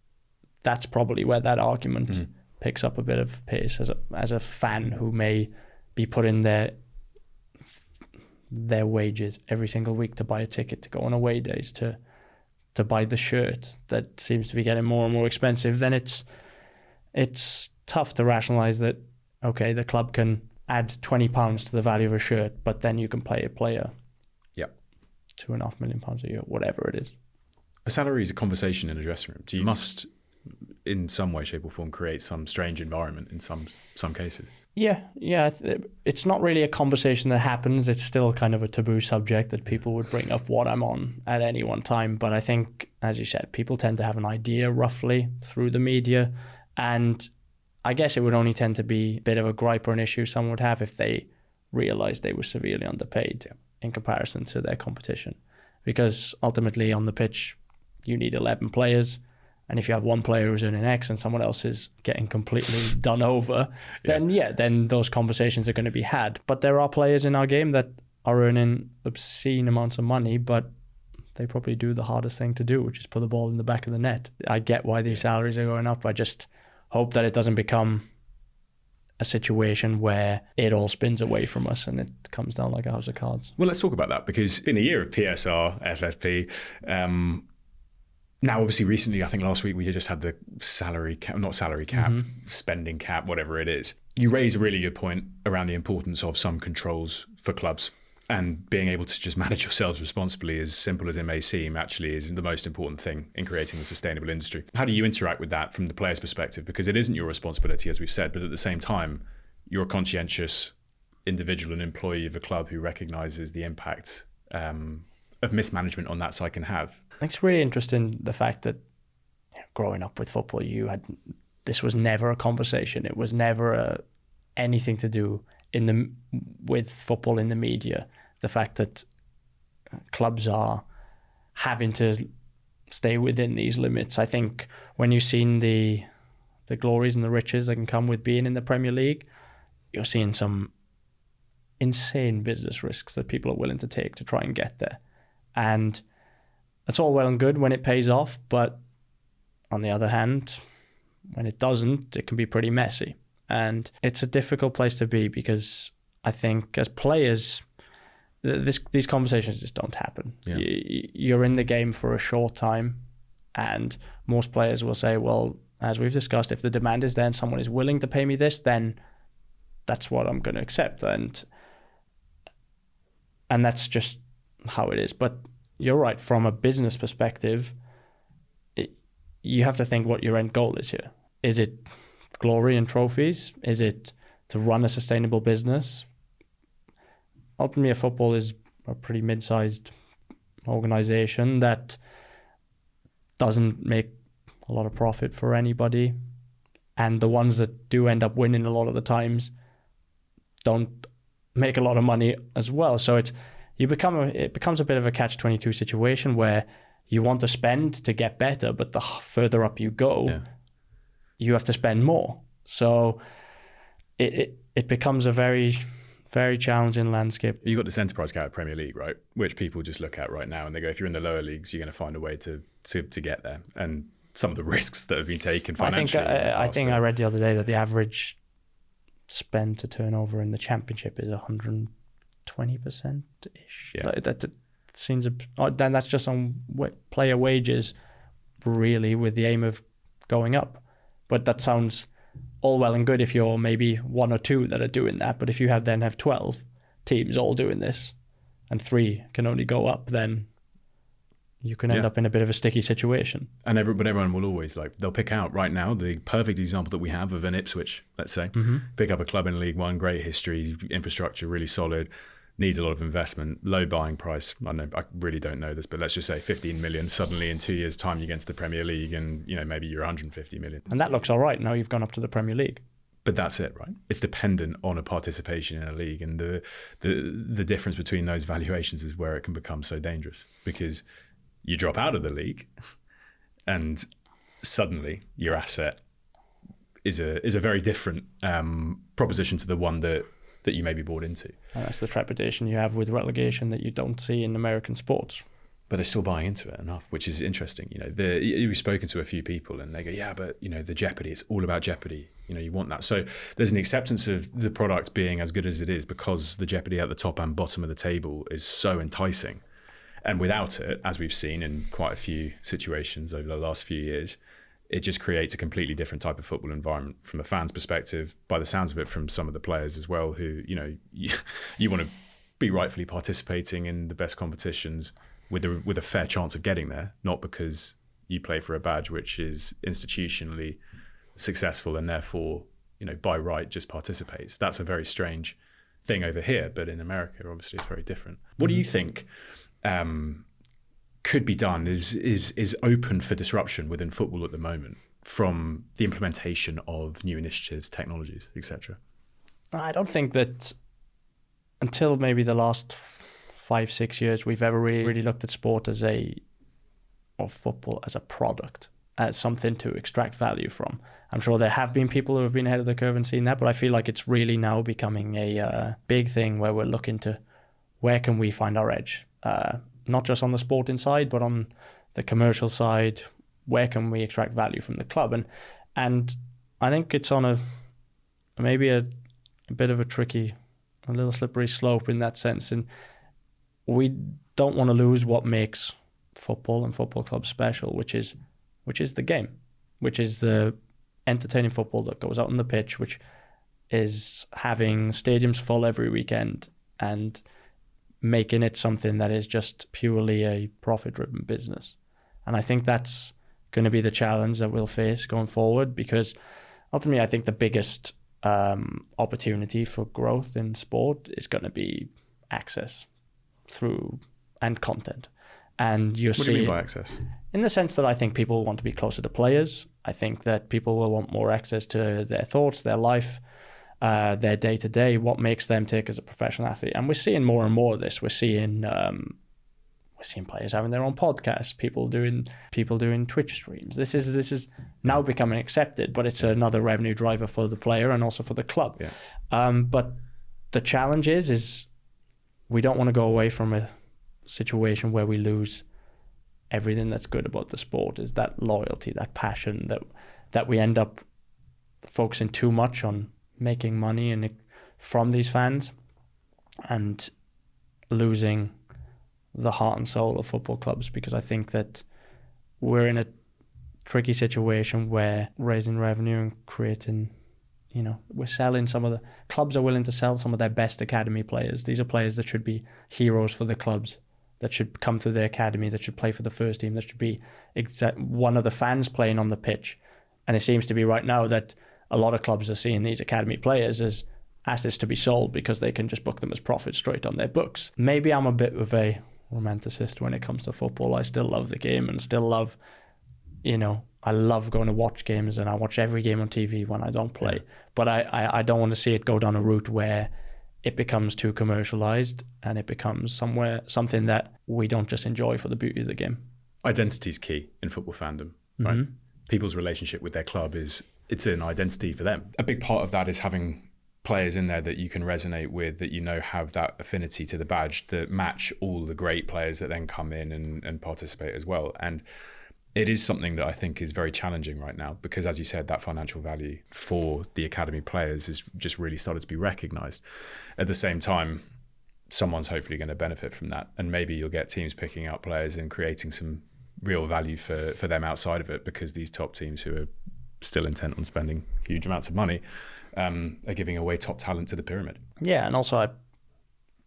that's probably where that argument picks up a bit of pace as a fan who may be putting their wages every single week to buy a ticket, to go on away days, to buy the shirt that seems to be getting more and more expensive. Then it's tough to rationalise that, okay, the club can add £20 to the value of a shirt, but then you can pay a player £2.5 million a year, whatever it is. A salary is a conversation in a dressing room. You must, in some way, shape or form, create some strange environment in some cases. Yeah. It's not really a conversation that happens. It's still kind of a taboo subject that people would bring up what I'm on at any one time. But I think, as you said, people tend to have an idea roughly through the media. And I guess it would only tend to be a bit of a gripe or an issue someone would have if they realized they were severely underpaid in comparison to their competition. Because ultimately on the pitch, you need 11 players. And if you have one player who's earning X and someone else is getting completely done over, then those conversations are going to be had. But there are players in our game that are earning obscene amounts of money, but they probably do the hardest thing to do, which is put the ball in the back of the net. I get why these salaries are going up. I just hope that it doesn't become a situation where it all spins away from us and it comes down like a house of cards. Well, let's talk about that, because it's been a year of PSR, FFP. Now, obviously, recently, I think last week, we just had the spending cap, whatever it is. You raise a really good point around the importance of some controls for clubs, and being able to just manage yourselves responsibly, as simple as it may seem, actually is the most important thing in creating a sustainable industry. How do you interact with that from the player's perspective? Because it isn't your responsibility, as we've said, but at the same time, you're a conscientious individual and employee of a club who recognises the impact of mismanagement on that side can have. I think it's really interesting, the fact that growing up with football, this was never a conversation. It was never anything to do with football in the media. The fact that clubs are having to stay within these limits. I think when you've seen the glories and the riches that can come with being in the Premier League, you're seeing some insane business risks that people are willing to take to try and get there. And that's all well and good when it pays off, but on the other hand, when it doesn't, it can be pretty messy. And it's a difficult place to be, because I think as players, these conversations just don't happen. Yeah. You're in the game for a short time, and most players will say, well, as we've discussed, if the demand is there and someone is willing to pay me this, then that's what I'm going to accept. And that's just how it is. But you're right, from a business perspective, you have to think what your end goal is here. Is it glory and trophies? Is it to run a sustainable business? Ultimately, football is a pretty mid-sized organization that doesn't make a lot of profit for anybody. And the ones that do end up winning a lot of the times don't make a lot of money as well. So it becomes a bit of a catch-22 situation where you want to spend to get better, but the further up you go, you have to spend more. So it becomes a very, very challenging landscape. You've got this enterprise cap Premier League, right? Which people just look at right now and they go, if you're in the lower leagues, you're going to find a way to get there. And some of the risks that have been taken financially. I think I read the other day that the average spend to turnover in the Championship is 120%-ish. Yeah. That seems then that's just on player wages, really, with the aim of going up. But that sounds all well and good if you're maybe one or two that are doing that. But if you then have 12 teams all doing this and 3 can only go up, then you can end up in a bit of a sticky situation. And everyone will always, they'll pick out right now the perfect example that we have of an Ipswich, let's say. Pick up a club in League One, great history, infrastructure really solid, needs a lot of investment, low buying price. I really don't know this, but let's just say 15 million. Suddenly in 2 years' time, you get into the Premier League and maybe you're 150 million. And that looks all right. Now you've gone up to the Premier League. But that's it, right? It's dependent on a participation in a league, and the difference between those valuations is where it can become so dangerous, because you drop out of the league and suddenly your asset is a very different proposition to the one that you may be bought into. And that's the trepidation you have with relegation that you don't see in American sports. But they're still buying into it enough, which is interesting. We've spoken to a few people and they go, yeah, but the jeopardy, it's all about jeopardy. You want that. So there's an acceptance of the product being as good as it is because the jeopardy at the top and bottom of the table is so enticing. And without it, as we've seen in quite a few situations over the last few years, it just creates a completely different type of football environment from a fan's perspective, by the sounds of it, from some of the players as well, who, you want to be rightfully participating in the best competitions with a fair chance of getting there, not because you play for a badge which is institutionally successful and therefore, by right just participates. That's a very strange thing over here, but in America, obviously, it's very different. What do you think could be done, is open for disruption within football at the moment from the implementation of new initiatives, technologies, etc.? I don't think that until maybe the last 5-6 years we've ever really looked at sport or football as a product, as something to extract value from. I'm sure there have been people who have been ahead of the curve and seen that, but I feel like it's really now becoming a big thing where we're looking to where can we find our edge, not just on the sporting side, but on the commercial side. Where can we extract value from the club? And I think it's on maybe a bit of a little slippery slope in that sense. And we don't want to lose what makes football and football clubs special, which is the game, which is the entertaining football that goes out on the pitch, which is having stadiums full every weekend and making it something that is just purely a profit-driven business. And I think that's going to be the challenge that we'll face going forward, because ultimately I think the biggest opportunity for growth in sport is going to be access through and content. And what do you mean by access? In the sense that I think people want to be closer to players. I think that people will want more access to their thoughts, their life, their day-to-day, what makes them tick as a professional athlete. And we're seeing more and more of this. We're seeing players having their own podcasts, people doing Twitch streams. This is now becoming accepted, but it's another revenue driver for the player and also for the club. Yeah. But the challenge is we don't want to go away from a situation where we lose everything that's good about the sport, is that loyalty, that passion, that we end up focusing too much on making money from these fans and losing the heart and soul of football clubs, because I think that we're in a tricky situation where raising revenue and creating, we're selling the clubs are willing to sell some of their best academy players. These are players that should be heroes for the clubs, that should come through the academy, that should play for the first team, that should be one of the fans playing on the pitch. And it seems to be right now that a lot of clubs are seeing these academy players as assets to be sold because they can just book them as profit straight on their books. Maybe I'm a bit of a romanticist when it comes to football. I still love the game and still love, I love going to watch games, and I watch every game on TV when I don't play. But I don't want to see it go down a route where it becomes too commercialized and it becomes something that we don't just enjoy for the beauty of the game. Identity is key in football fandom, right? Mm-hmm. People's relationship with their club it's an identity for them. A big part of that is having players in there that you can resonate with, that have that affinity to the badge, that match all the great players that then come in and participate as well. And it is something that I think is very challenging right now, because as you said, that financial value for the academy players is just really started to be recognised. At the same time, someone's hopefully going to benefit from that, and maybe you'll get teams picking up players and creating some real value for them outside of it, because these top teams who are still intent on spending huge amounts of money are giving away top talent to the pyramid. Yeah, and also I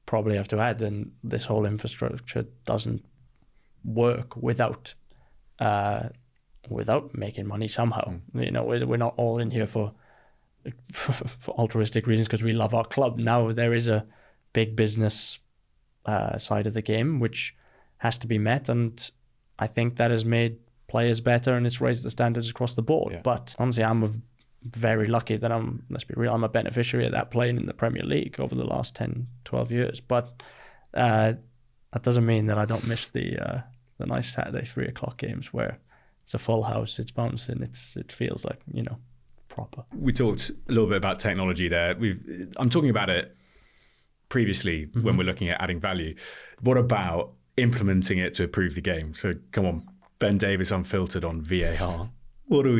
probably have to add, then this whole infrastructure doesn't work without making money somehow. We're not all in here for altruistic reasons because we love our club. Now there is a big business side of the game which has to be met, and I think that has made players better and it's raised the standards across the board. Yeah. But honestly, I'm very lucky that let's be real, I'm a beneficiary of that playing in the Premier League over the last 10, 12 years. But that doesn't mean that I don't miss the nice Saturday 3:00 games where it's a full house, it's bouncing, it feels like, proper. We talked a little bit about technology there. I'm talking about it previously when we're looking at adding value. What about implementing it to improve the game? So come on, Ben Davies Unfiltered on VAR. What do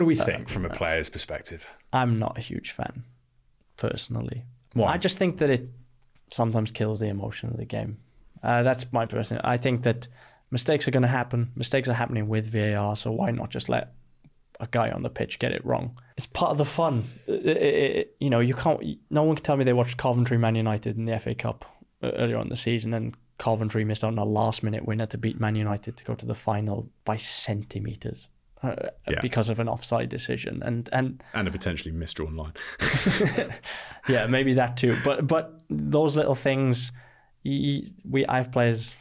we think from a player's perspective? I'm not a huge fan, personally. Why? I just think that it sometimes kills the emotion of the game. That's my personal. I think that mistakes are going to happen. Mistakes are happening with VAR, so why not just let a guy on the pitch get it wrong. It's part of the fun. You can't. No one can tell me they watched Coventry Man United in the FA Cup earlier on in the season, and Coventry missed out on a last-minute winner to beat Man United to go to the final by centimetres because of an offside decision, and a potentially misdrawn line. Yeah, maybe that too. But those little things, I have players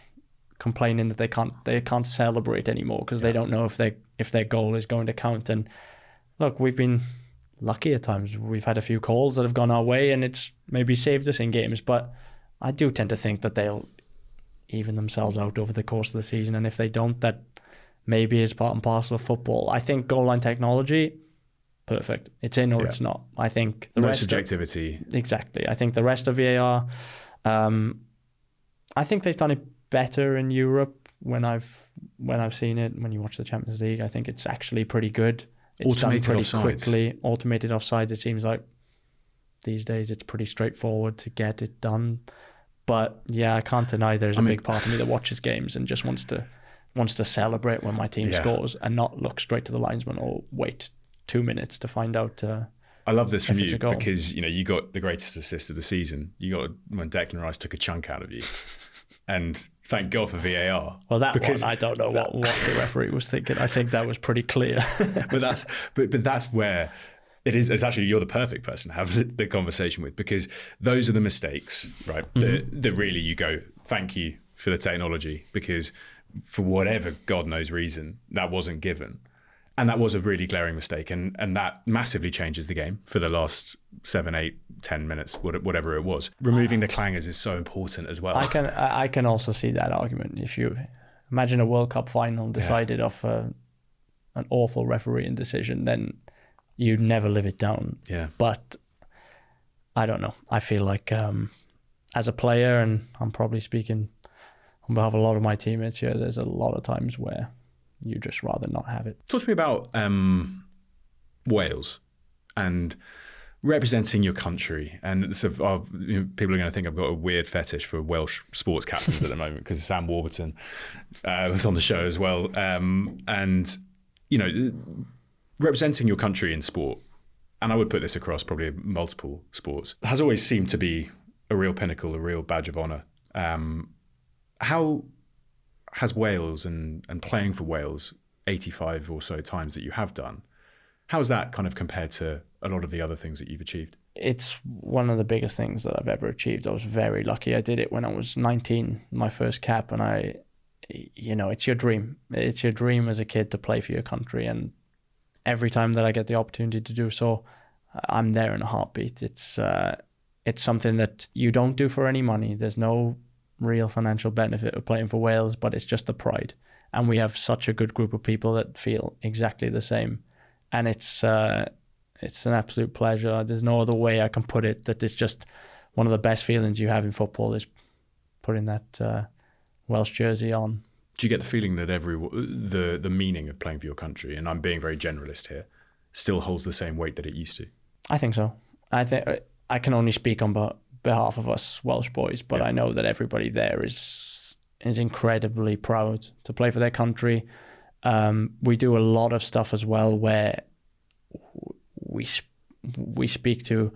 complaining that they can't celebrate anymore because they don't know if their goal is going to count. And look, we've been lucky at times. We've had a few calls that have gone our way, and it's maybe saved us in games. But I do tend to think that they'll even themselves out over the course of the season, and if they don't, that maybe is part and parcel of football. I think goal line technology, perfect. It's in or it's not. I think the rest subjectivity. Exactly. I think the rest of VAR, I think they've done it better in Europe when I've seen it. When you watch the Champions League, I think it's actually pretty good. It's automated done pretty offsides. Quickly. Automated offsides. It seems like these days it's pretty straightforward to get it done. But yeah, I can't deny there's a big part of me that watches games and just wants to celebrate when my team scores and not look straight to the linesman or wait 2 minutes to find out. I love this from you because you got the greatest assist of the season. You got when Declan Rice took a chunk out of you, and thank God for VAR. Well, one I don't know what the referee was thinking. I think that was pretty clear. but that's where it is. It's actually you're the perfect person to have the conversation with, because those are the mistakes, right? Mm-hmm. That really you go, thank you for the technology, because for whatever God knows reason that wasn't given. And that was a really glaring mistake, and that massively changes the game for the last 7, 8, 10 minutes, whatever it was. Removing the clangers is so important as well. I can also see that argument. If you imagine a World Cup final decided off an awful refereeing decision, then you'd never live it down. Yeah. But I don't know. I feel like as a player, and I'm probably speaking on behalf of a lot of my teammates here, there's a lot of times where you just rather not have it. Talk to me about Wales and representing your country. And so, people are going to think I've got a weird fetish for Welsh sports captains at the moment because Sam Warburton was on the show as well. And, representing your country in sport, and I would put this across probably multiple sports, has always seemed to be a real pinnacle, a real badge of honour. How has Wales and playing for Wales 85 or so times that you have done, how is that kind of compared to a lot of the other things that you've achieved? It's one of the biggest things that I've ever achieved. I was very lucky. I did it when I was 19, my first cap, and it's your dream. It's your dream as a kid to play for your country, and every time that I get the opportunity to do so, I'm there in a heartbeat. It's something that you don't do for any money. There's no real financial benefit of playing for Wales, but it's just the pride, and we have such a good group of people that feel exactly the same, and it's an absolute pleasure. There's no other way I can put it, that it's just one of the best feelings you have in football is putting that Welsh jersey on. Do you get the feeling that the meaning of playing for your country, and I'm being very generalist here, still holds the same weight that it used to? I think so. I think I can only speak on behalf of us Welsh boys, but I know that everybody there is incredibly proud to play for their country. We do a lot of stuff as well where we speak to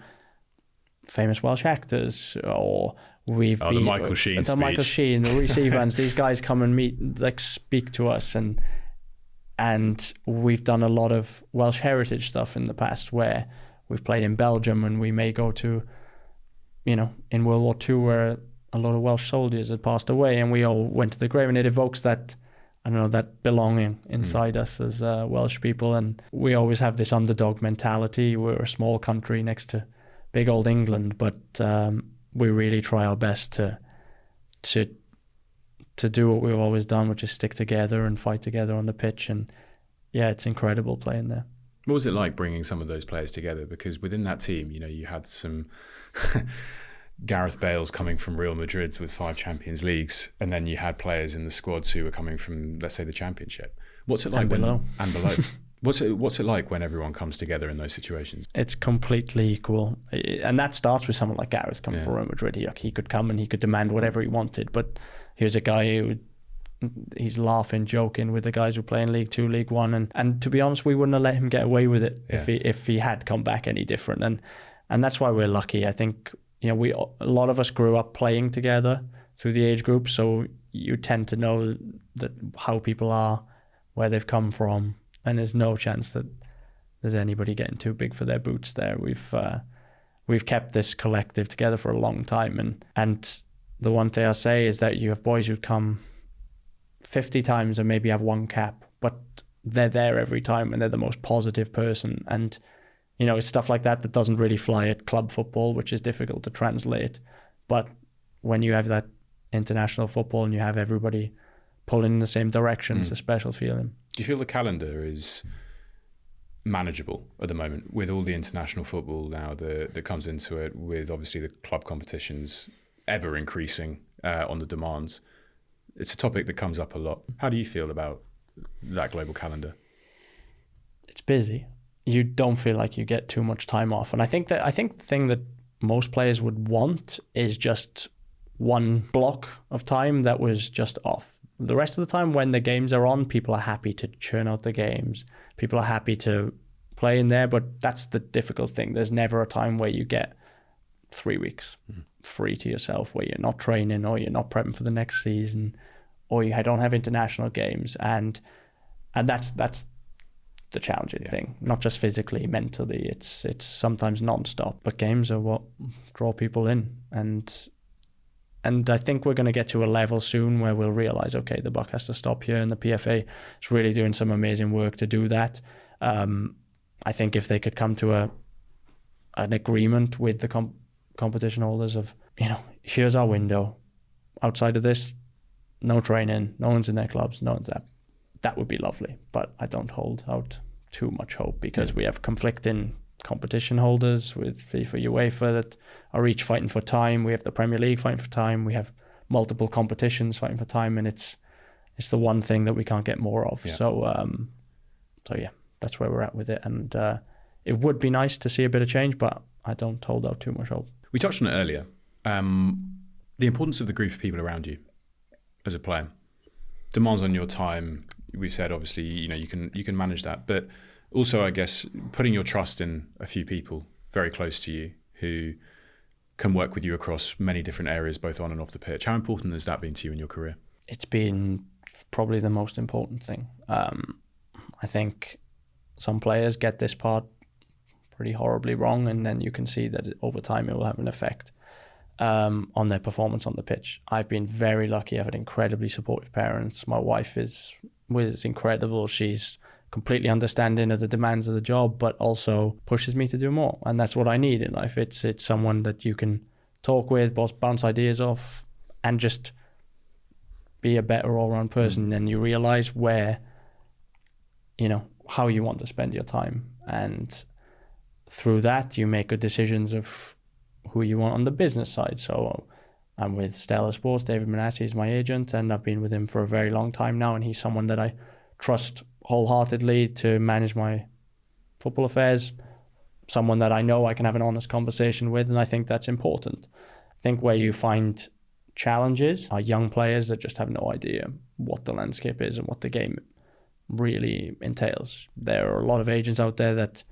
famous Welsh actors, or the Michael Sheen speech. Michael Sheen, the Rhys Evans. These guys come and speak to us, and we've done a lot of Welsh heritage stuff in the past where we've played in Belgium, and we may go to, in World War II where a lot of Welsh soldiers had passed away, and we all went to the grave, and it evokes that, that belonging inside us as Welsh people. And we always have this underdog mentality. We're a small country next to big old England, but we really try our best to do what we've always done, which is stick together and fight together on the pitch. And yeah, it's incredible playing there. What was it like bringing some of those players together? Because within that team, you had some Gareth Bales coming from Real Madrid with 5 Champions Leagues, and then you had players in the squads who were coming from, let's say, the Championship. What's it like and below? What's it like when everyone comes together in those situations? It's completely equal, and that starts with someone like Gareth coming from Real Madrid. He could come and he could demand whatever he wanted, but here's a guy who he's laughing, joking with the guys who play in League Two, League One, and to be honest, we wouldn't have let him get away with it if he had come back any different, and that's why we're lucky. I think, you know, a lot of us grew up playing together through the age group, so you tend to know that how people are, where they've come from, and there's no chance that there's anybody getting too big for their boots there. We've kept this collective together for a long time, and the one thing I say is that you have boys who come 50 times and maybe have one cap, but they're there every time and they're the most positive person. And, you know, it's stuff like that doesn't really fly at club football, which is difficult to translate. But when you have that international football and you have everybody pulling in the same direction, it's a special feeling. Do you feel the calendar is manageable at the moment with all the international football now that comes into it, with obviously the club competitions ever increasing on the demands? It's a topic that comes up a lot. How do you feel about that global calendar? It's busy. You don't feel like you get too much time off. And I think the thing that most players would want is just one block of time that was just off. The rest of the time when the games are on, people are happy to churn out the games. People are happy to play in there, but that's the difficult thing. There's never a time where you get 3 weeks free to yourself, where you're not training or you're not prepping for the next season, or you don't have international games, and that's the challenging thing. Not just physically, mentally. It's sometimes non-stop, but games are what draw people in, and I think we're going to get to a level soon where we'll realize, okay, the buck has to stop here, and the PFA is really doing some amazing work to do that. I think if they could come to an agreement with the competition holders of, you know, here's our window. Outside of this, no training, no one's in their clubs, no one's that. That would be lovely. But I don't hold out too much hope, because we have conflicting competition holders with FIFA, UEFA that are each fighting for time. We have the Premier League fighting for time. We have multiple competitions fighting for time, and it's the one thing that we can't get more of. Yeah. So yeah, that's where we're at with it. And it would be nice to see a bit of change, but I don't hold out too much hope. We touched on it earlier. The importance of the group of people around you as a player. Demands on your time. We've said, obviously, you know, you can manage that, but also, I guess, putting your trust in a few people very close to you who can work with you across many different areas, both on and off the pitch. How important has that been to you in your career? It's been probably the most important thing. I think some players get this part pretty horribly wrong, and then you can see that over time it will have an effect on their performance on the pitch. I've been very lucky. I've had incredibly supportive parents. My wife is incredible. She's completely understanding of the demands of the job, but also pushes me to do more. And that's what I need in life. It's someone that you can talk with, bounce ideas off, and just be a better all-round person. And you realize where, you know, how you want to spend your time. And through that, you make good decisions of who you want on the business side. So I'm with Stellar Sports. David Manassi is my agent, and I've been with him for a very long time now. And he's someone that I trust wholeheartedly to manage my football affairs, someone that I know I can have an honest conversation with, and I think that's important. I think where you find challenges are young players that just have no idea what the landscape is and what the game really entails. There are a lot of agents out there that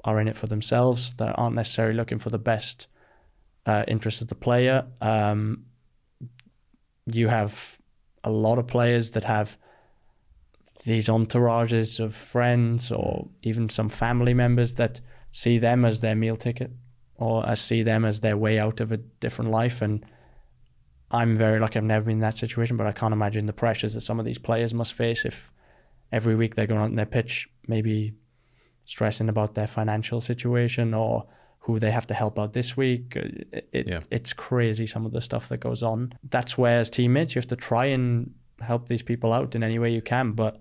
are in it for themselves, that aren't necessarily looking for the best interest of the player. You have a lot of players that have these entourages of friends or even some family members that see them as their meal ticket, or see them as their way out of a different life. And I'm very lucky I've never been in that situation, but I can't imagine the pressures that some of these players must face if every week they're going out on their pitch, maybe stressing about their financial situation or who they have to help out this week. It's crazy, some of the stuff that goes on. That's where, as teammates, you have to try and help these people out in any way you can. But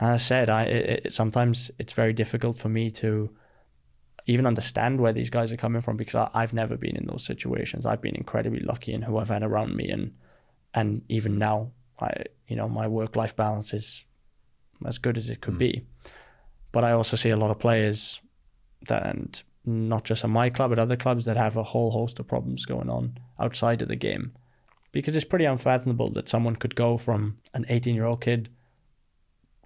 as I said, sometimes it's very difficult for me to even understand where these guys are coming from, because I've never been in those situations. I've been incredibly lucky in who I've had around me, and even now, my work-life balance is as good as it could be. But I also see a lot of players that, and not just at my club, but other clubs, that have a whole host of problems going on outside of the game. because it's pretty unfathomable that someone could go from an 18-year-old kid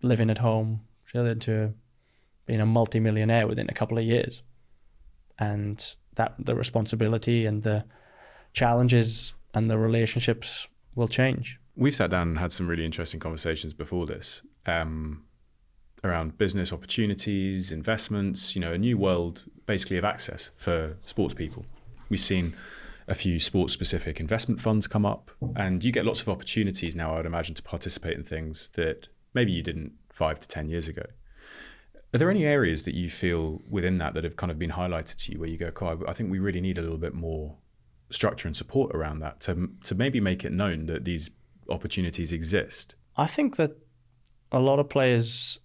living at home straight to being a multi-millionaire within a couple of years. And that the responsibility and the challenges and the relationships will change. We've sat down and had some really interesting conversations before this around business opportunities, investments, a new world basically of access for sports people. We've seen a few sports-specific investment funds come up, and you get lots of opportunities now, I would imagine, to participate in things that maybe you didn't 5 to 10 years ago. Are there any areas that you feel within that have kind of been highlighted to you where you go, I think we really need a little bit more structure and support around that to maybe make it known that these opportunities exist? I think that a lot of players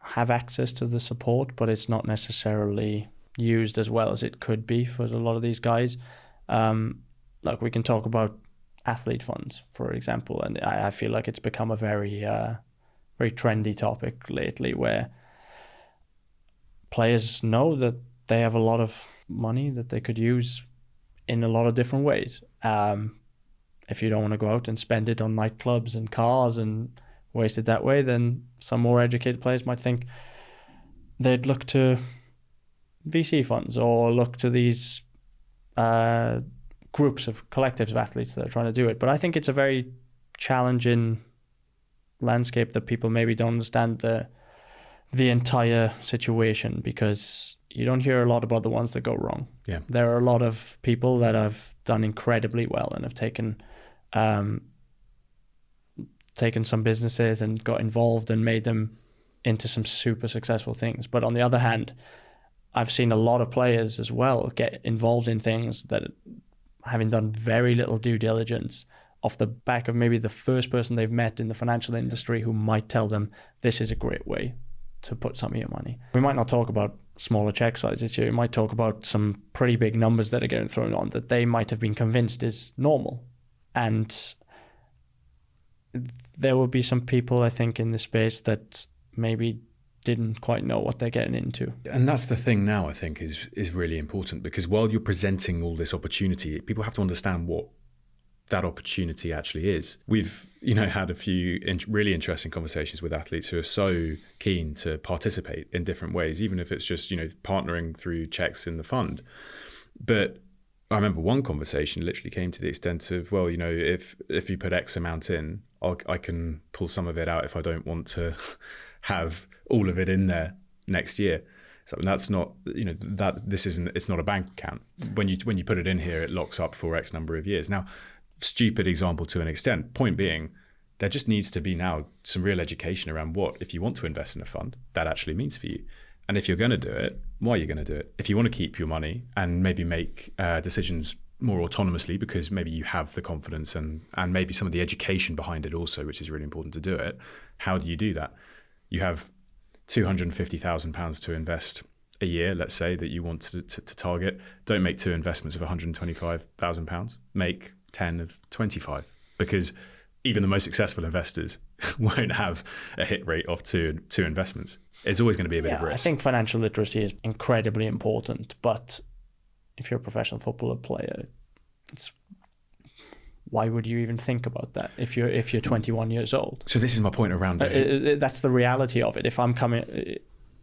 have access to the support, but it's not necessarily used as well as it could be for a lot of these guys. Like we can talk about athlete funds, for example, and I feel like it's become a very trendy topic lately, where players know that they have a lot of money that they could use in a lot of different ways. If you don't want to go out and spend it on nightclubs and cars and waste it that way, then some more educated players might think they'd look to VC funds or look to these groups of collectives of athletes that are trying to do it. But I think it's a very challenging landscape that people maybe don't understand the entire situation, because you don't hear a lot about the ones that go wrong. Yeah. There are a lot of people that have done incredibly well and have taken some businesses and got involved and made them into some super successful things. But on the other hand, I've seen a lot of players as well get involved in things that, having done very little due diligence, off the back of maybe the first person they've met in the financial industry who might tell them this is a great way to put some of your money. We might not talk about smaller check sizes here. We might talk about some pretty big numbers that are getting thrown on that they might have been convinced is normal. And there will be some people, I think, in this space that maybe didn't quite know what they're getting into. And that's the thing now, I think, is really important, because while you're presenting all this opportunity, people have to understand what that opportunity actually is. We've, had a few really interesting conversations with athletes who are so keen to participate in different ways, even if it's just, partnering through checks in the fund. But I remember one conversation literally came to the extent of, well, if you put X amount in, I can pull some of it out if I don't want to have all of it in there next year. So that's not, it's not a bank account. When you put it in here, it locks up for X number of years. Now, stupid example to an extent. Point being, there just needs to be now some real education around what, if you want to invest in a fund, that actually means for you. And if you're going to do it, why are you going to do it? If you want to keep your money and maybe make decisions more autonomously because maybe you have the confidence and maybe some of the education behind it also, which is really important to do it, how do you do that? You have £250,000 to invest a year, let's say, that you want to target. Don't make 2 investments of £125,000. Make 10 of 25, because even the most successful investors won't have a hit rate of two investments. It's always going to be a bit of risk. I think financial literacy is incredibly important, but if you're a professional footballer player, why would you even think about that if you're 21 years old? So this is my point around it. That's the reality of it. If I'm coming,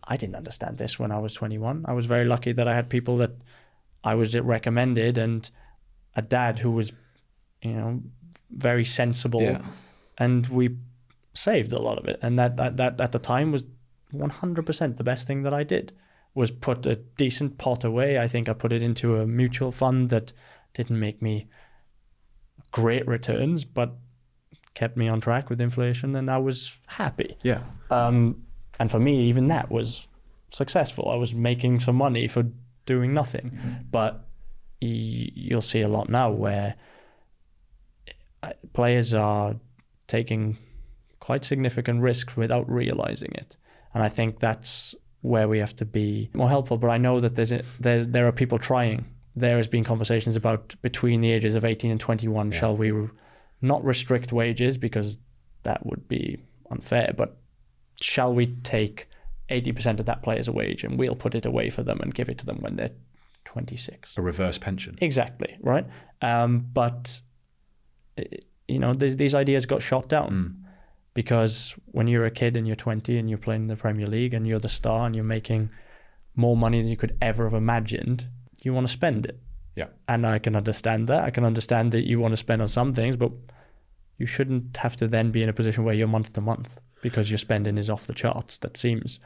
I didn't understand this when I was 21. I was very lucky that I had people that I was recommended, and a dad who was, very sensible, and we saved a lot of it. And that at the time was 100% the best thing that I did, was put a decent pot away. I think I put it into a mutual fund that didn't make me great returns, but kept me on track with inflation, and I was happy. Yeah. And for me, even that was successful. I was making some money for doing nothing. But you'll see a lot now where players are taking quite significant risks without realizing it. And I think that's where we have to be more helpful. But I know that there are people trying. There has been conversations about between the ages of 18 and 21, shall we not restrict wages, because that would be unfair, but shall we take 80% of that player's wage and we'll put it away for them and give it to them when they're 26? A reverse pension. Exactly, right? But these ideas got shot down because when you're a kid and you're 20 and you're playing in the Premier League and you're the star and you're making more money than you could ever have imagined, you want to spend it. Yeah. And I can understand that. I can understand that you want to spend on some things, but you shouldn't have to then be in a position where you're month to month because your spending is off the charts. That seems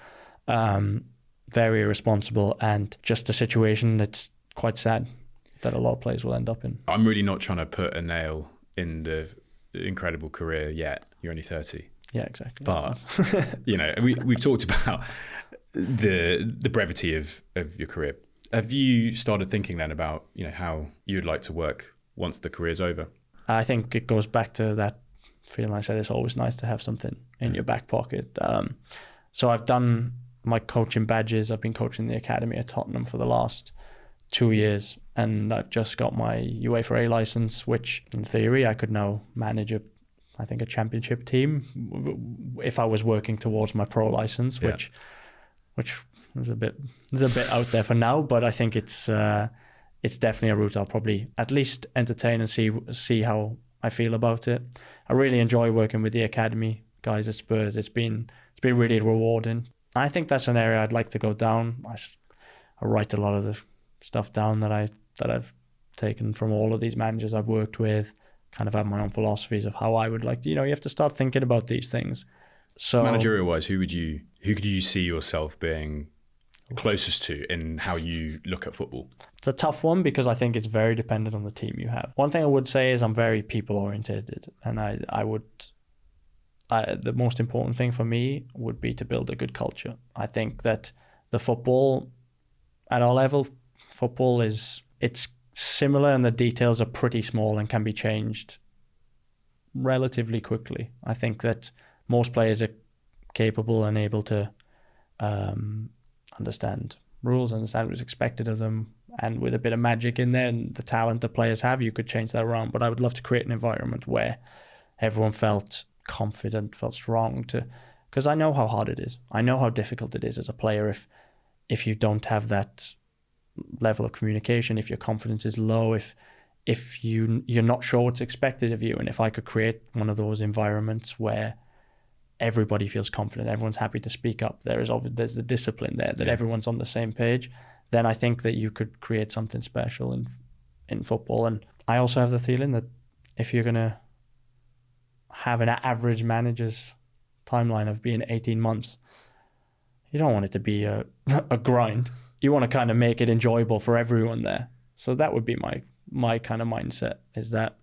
very irresponsible and just a situation that's quite sad that a lot of players will end up in. I'm really not trying to put a nail in the incredible career yet. You're only 30. Yeah, exactly. But, we've talked about the brevity of your career. Have you started thinking then about, how you'd like to work once the career's over? I think it goes back to that feeling I said, it's always nice to have something in your back pocket. So I've done my coaching badges. I've been coaching the academy at Tottenham for the last 2 years, and I've just got my UEFA A license, which in theory I could now manage a championship team if I was working towards my pro license, which is a bit out there for now, but I think it's definitely a route I'll probably at least entertain and see how I feel about it. I really enjoy working with the academy guys at Spurs. It's been really rewarding. I think that's an area I'd like to go down. I write a lot of the stuff down that I've taken from all of these managers I've worked with. Kind of have my own philosophies of how I would like to. You have to start thinking about these things. So managerial wise, who could you see yourself being closest to in how you look at football? It's a tough one because I think it's very dependent on the team you have. One thing I would say is I'm very people oriented, and the most important thing for me would be to build a good culture. I think that the football at our level, it's similar and the details are pretty small and can be changed relatively quickly. I think that most players are capable and able to understand rules, understand what's expected of them, and with a bit of magic in there and the talent the players have, you could change that around. But I would love to create an environment where everyone felt confident, felt strong, because I know how hard it is. I know how difficult it is as a player if you don't have that level of communication, if your confidence is low, if you're not sure what's expected of you. And if I could create one of those environments where everybody feels confident, everyone's happy to speak up, there's the discipline there, that everyone's on the same page, then I think that you could create something special in football. And I also have the feeling that if you're going to have an average manager's timeline of being 18 months, you don't want it to be a grind. You want to kind of make it enjoyable for everyone there. So that would be my kind of mindset, is that,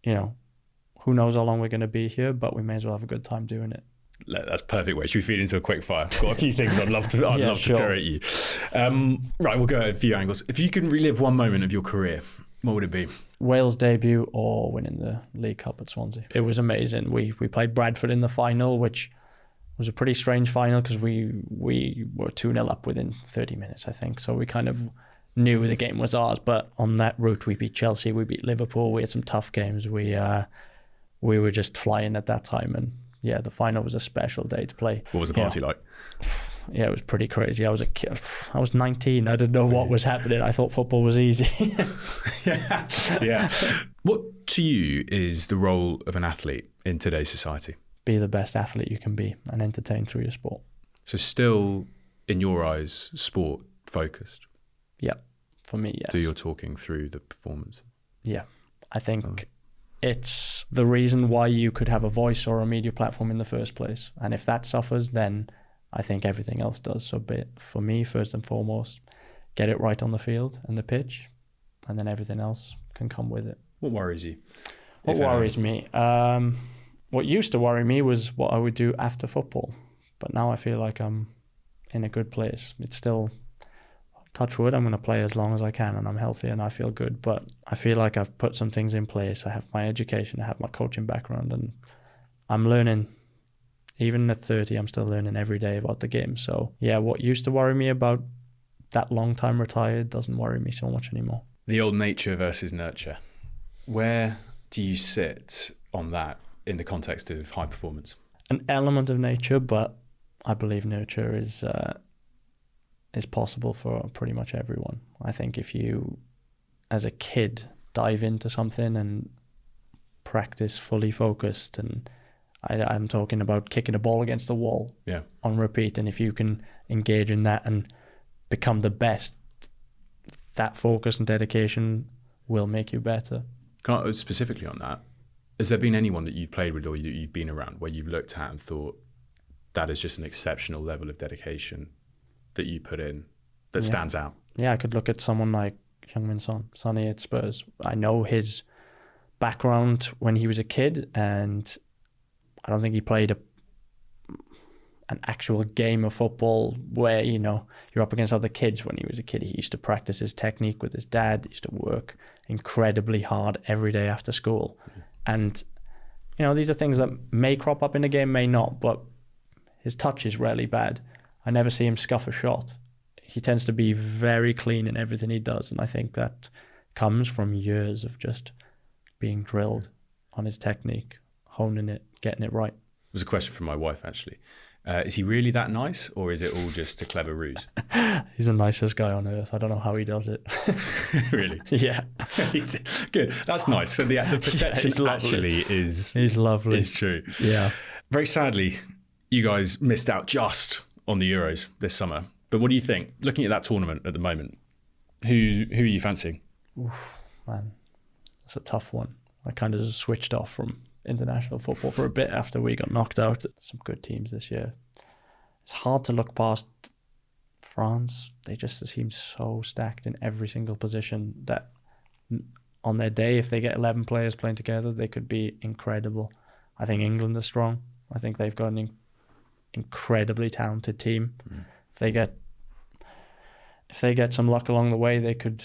who knows how long we're going to be here, but we may as well have a good time doing it. That's a perfect way. Should we feed into a quick fire? I've got a few things I'd love to throw at you. Right, we'll go at a few angles. If you can relive one moment of your career, what would it be? Wales debut or winning the League Cup at Swansea. It was amazing. We played Bradford in the final, which was a pretty strange final because we were 2-0 up within 30 minutes, I think. So we kind of knew the game was ours. But on that route, we beat Chelsea, we beat Liverpool, we had some tough games. We were just flying at that time. And yeah, the final was a special day to play. What was the party like? Yeah, it was pretty crazy. I was a kid. I was 19. I didn't know what was happening. I thought football was easy. Yeah. What to you is the role of an athlete in today's society? Be the best athlete you can be and entertain through your sport. So still, in your eyes, sport focused? Yeah, for me, yes. So you're talking through the performance? Yeah, I think it's the reason why you could have a voice or a media platform in the first place. And if that suffers, then I think everything else does. So for me, first and foremost, get it right on the field and the pitch, and then everything else can come with it. What worries you? What worries me? What used to worry me was what I would do after football. But now I feel like I'm in a good place. It's still, touch wood, I'm going to play as long as I can and I'm healthy and I feel good. But I feel like I've put some things in place. I have my education, I have my coaching background, and I'm learning. Even at 30, I'm still learning every day about the game. So yeah, what used to worry me about that long time retired doesn't worry me so much anymore. The old nature versus nurture. Where do you sit on that in the context of high performance? An element of nature, but I believe nurture is possible for pretty much everyone. I think if you, as a kid, dive into something and practice, fully focused, and I'm talking about kicking a ball against the wall on repeat. And if you can engage in that and become the best, that focus and dedication will make you better. Specifically on that, has there been anyone that you've played with or you've been around where you've looked at and thought that is just an exceptional level of dedication that you put in that stands out? Yeah, I could look at someone like Heung-min Son, Sonny at Spurs. I know his background when he was a kid, and I don't think he played an actual game of football where, you know, you're up against other kids. When he was a kid, he used to practice his technique with his dad. He used to work incredibly hard every day after school. And, you know, these are things that may crop up in a game, may not, but his touch is rarely bad. I never see him scuff a shot. He tends to be very clean in everything he does, and I think that comes from years of just being drilled on his technique, honing it, getting it right. It was a question from my wife, actually. Is he really that nice, or is it all just a clever ruse? He's the nicest guy on earth. I don't know how he does it. Really? Yeah. Good. That's nice. So the perception actually is... He's lovely. Is true. Yeah. Very sadly, you guys missed out just on the Euros this summer. But what do you think? Looking at that tournament at the moment, who are you fancying? Oof, man, that's a tough one. I kind of just switched off from international football for a bit after we got knocked out. Some good teams this year. It's hard to look past France. They just seem so stacked in every single position that on their day, if they get 11 players playing together, they could be incredible. I think England are strong. I think they've got an incredibly talented team. If they get some luck along the way, they could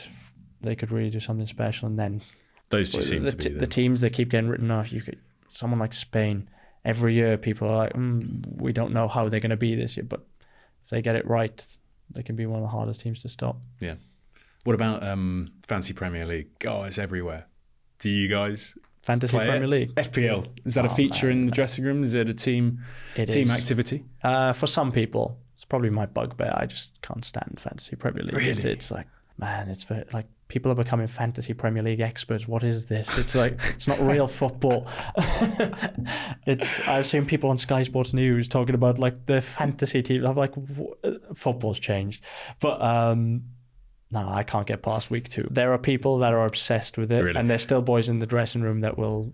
really do something special. And then those two seem to be the teams that keep getting written off. Someone like Spain. Every year, people are like, we don't know how they're going to be this year, but if they get it right, they can be one of the hardest teams to stop. Yeah. What about Fantasy Premier League? Oh, it's everywhere. Do you guys Fantasy Premier League? FPL. Is that a feature in the dressing room? Is it a team activity? For some people, it's probably my bugbear. I just can't stand Fantasy Premier League. Really? It's like, man, it's very, like, people are becoming Fantasy Premier League experts. What is this? It's like, it's not real football. I've seen people on Sky Sports News talking about like the fantasy team. I'm like, football's changed. But no, I can't get past week 2. There are people that are obsessed with it, and there's still boys in the dressing room that will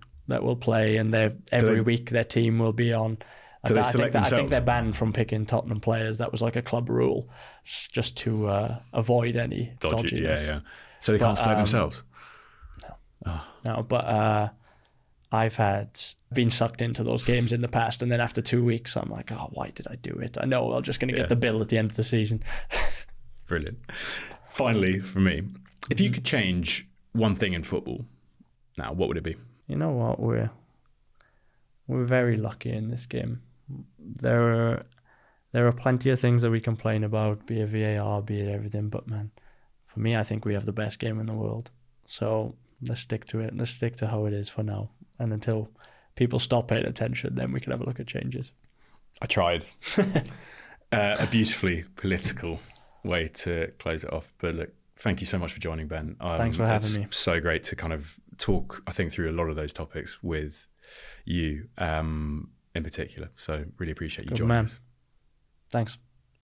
play, and every week their team will be on. Do they select themselves? I think they're banned from picking Tottenham players. That was like a club rule, just to avoid any dodginess. Yeah. So they can't select themselves? No. Oh. No, but I've been sucked into those games in the past, and then after 2 weeks, I'm like, oh, why did I do it? I know I'm just going to get the bill at the end of the season. Brilliant. Finally, for me, if you could change one thing in football, now, what would it be? You know what? We're very lucky in this game. There are plenty of things that we complain about, be it VAR, be it everything, but man, for me, I think we have the best game in the world. So let's stick to it. Let's stick to how it is for now. And until people stop paying attention, then we can have a look at changes. I tried. A beautifully political way to close it off. But look, thank you so much for joining, Ben. Thanks for having me. It's so great to kind of talk, I think, through a lot of those topics with you in particular. So really appreciate you joining us. Thanks.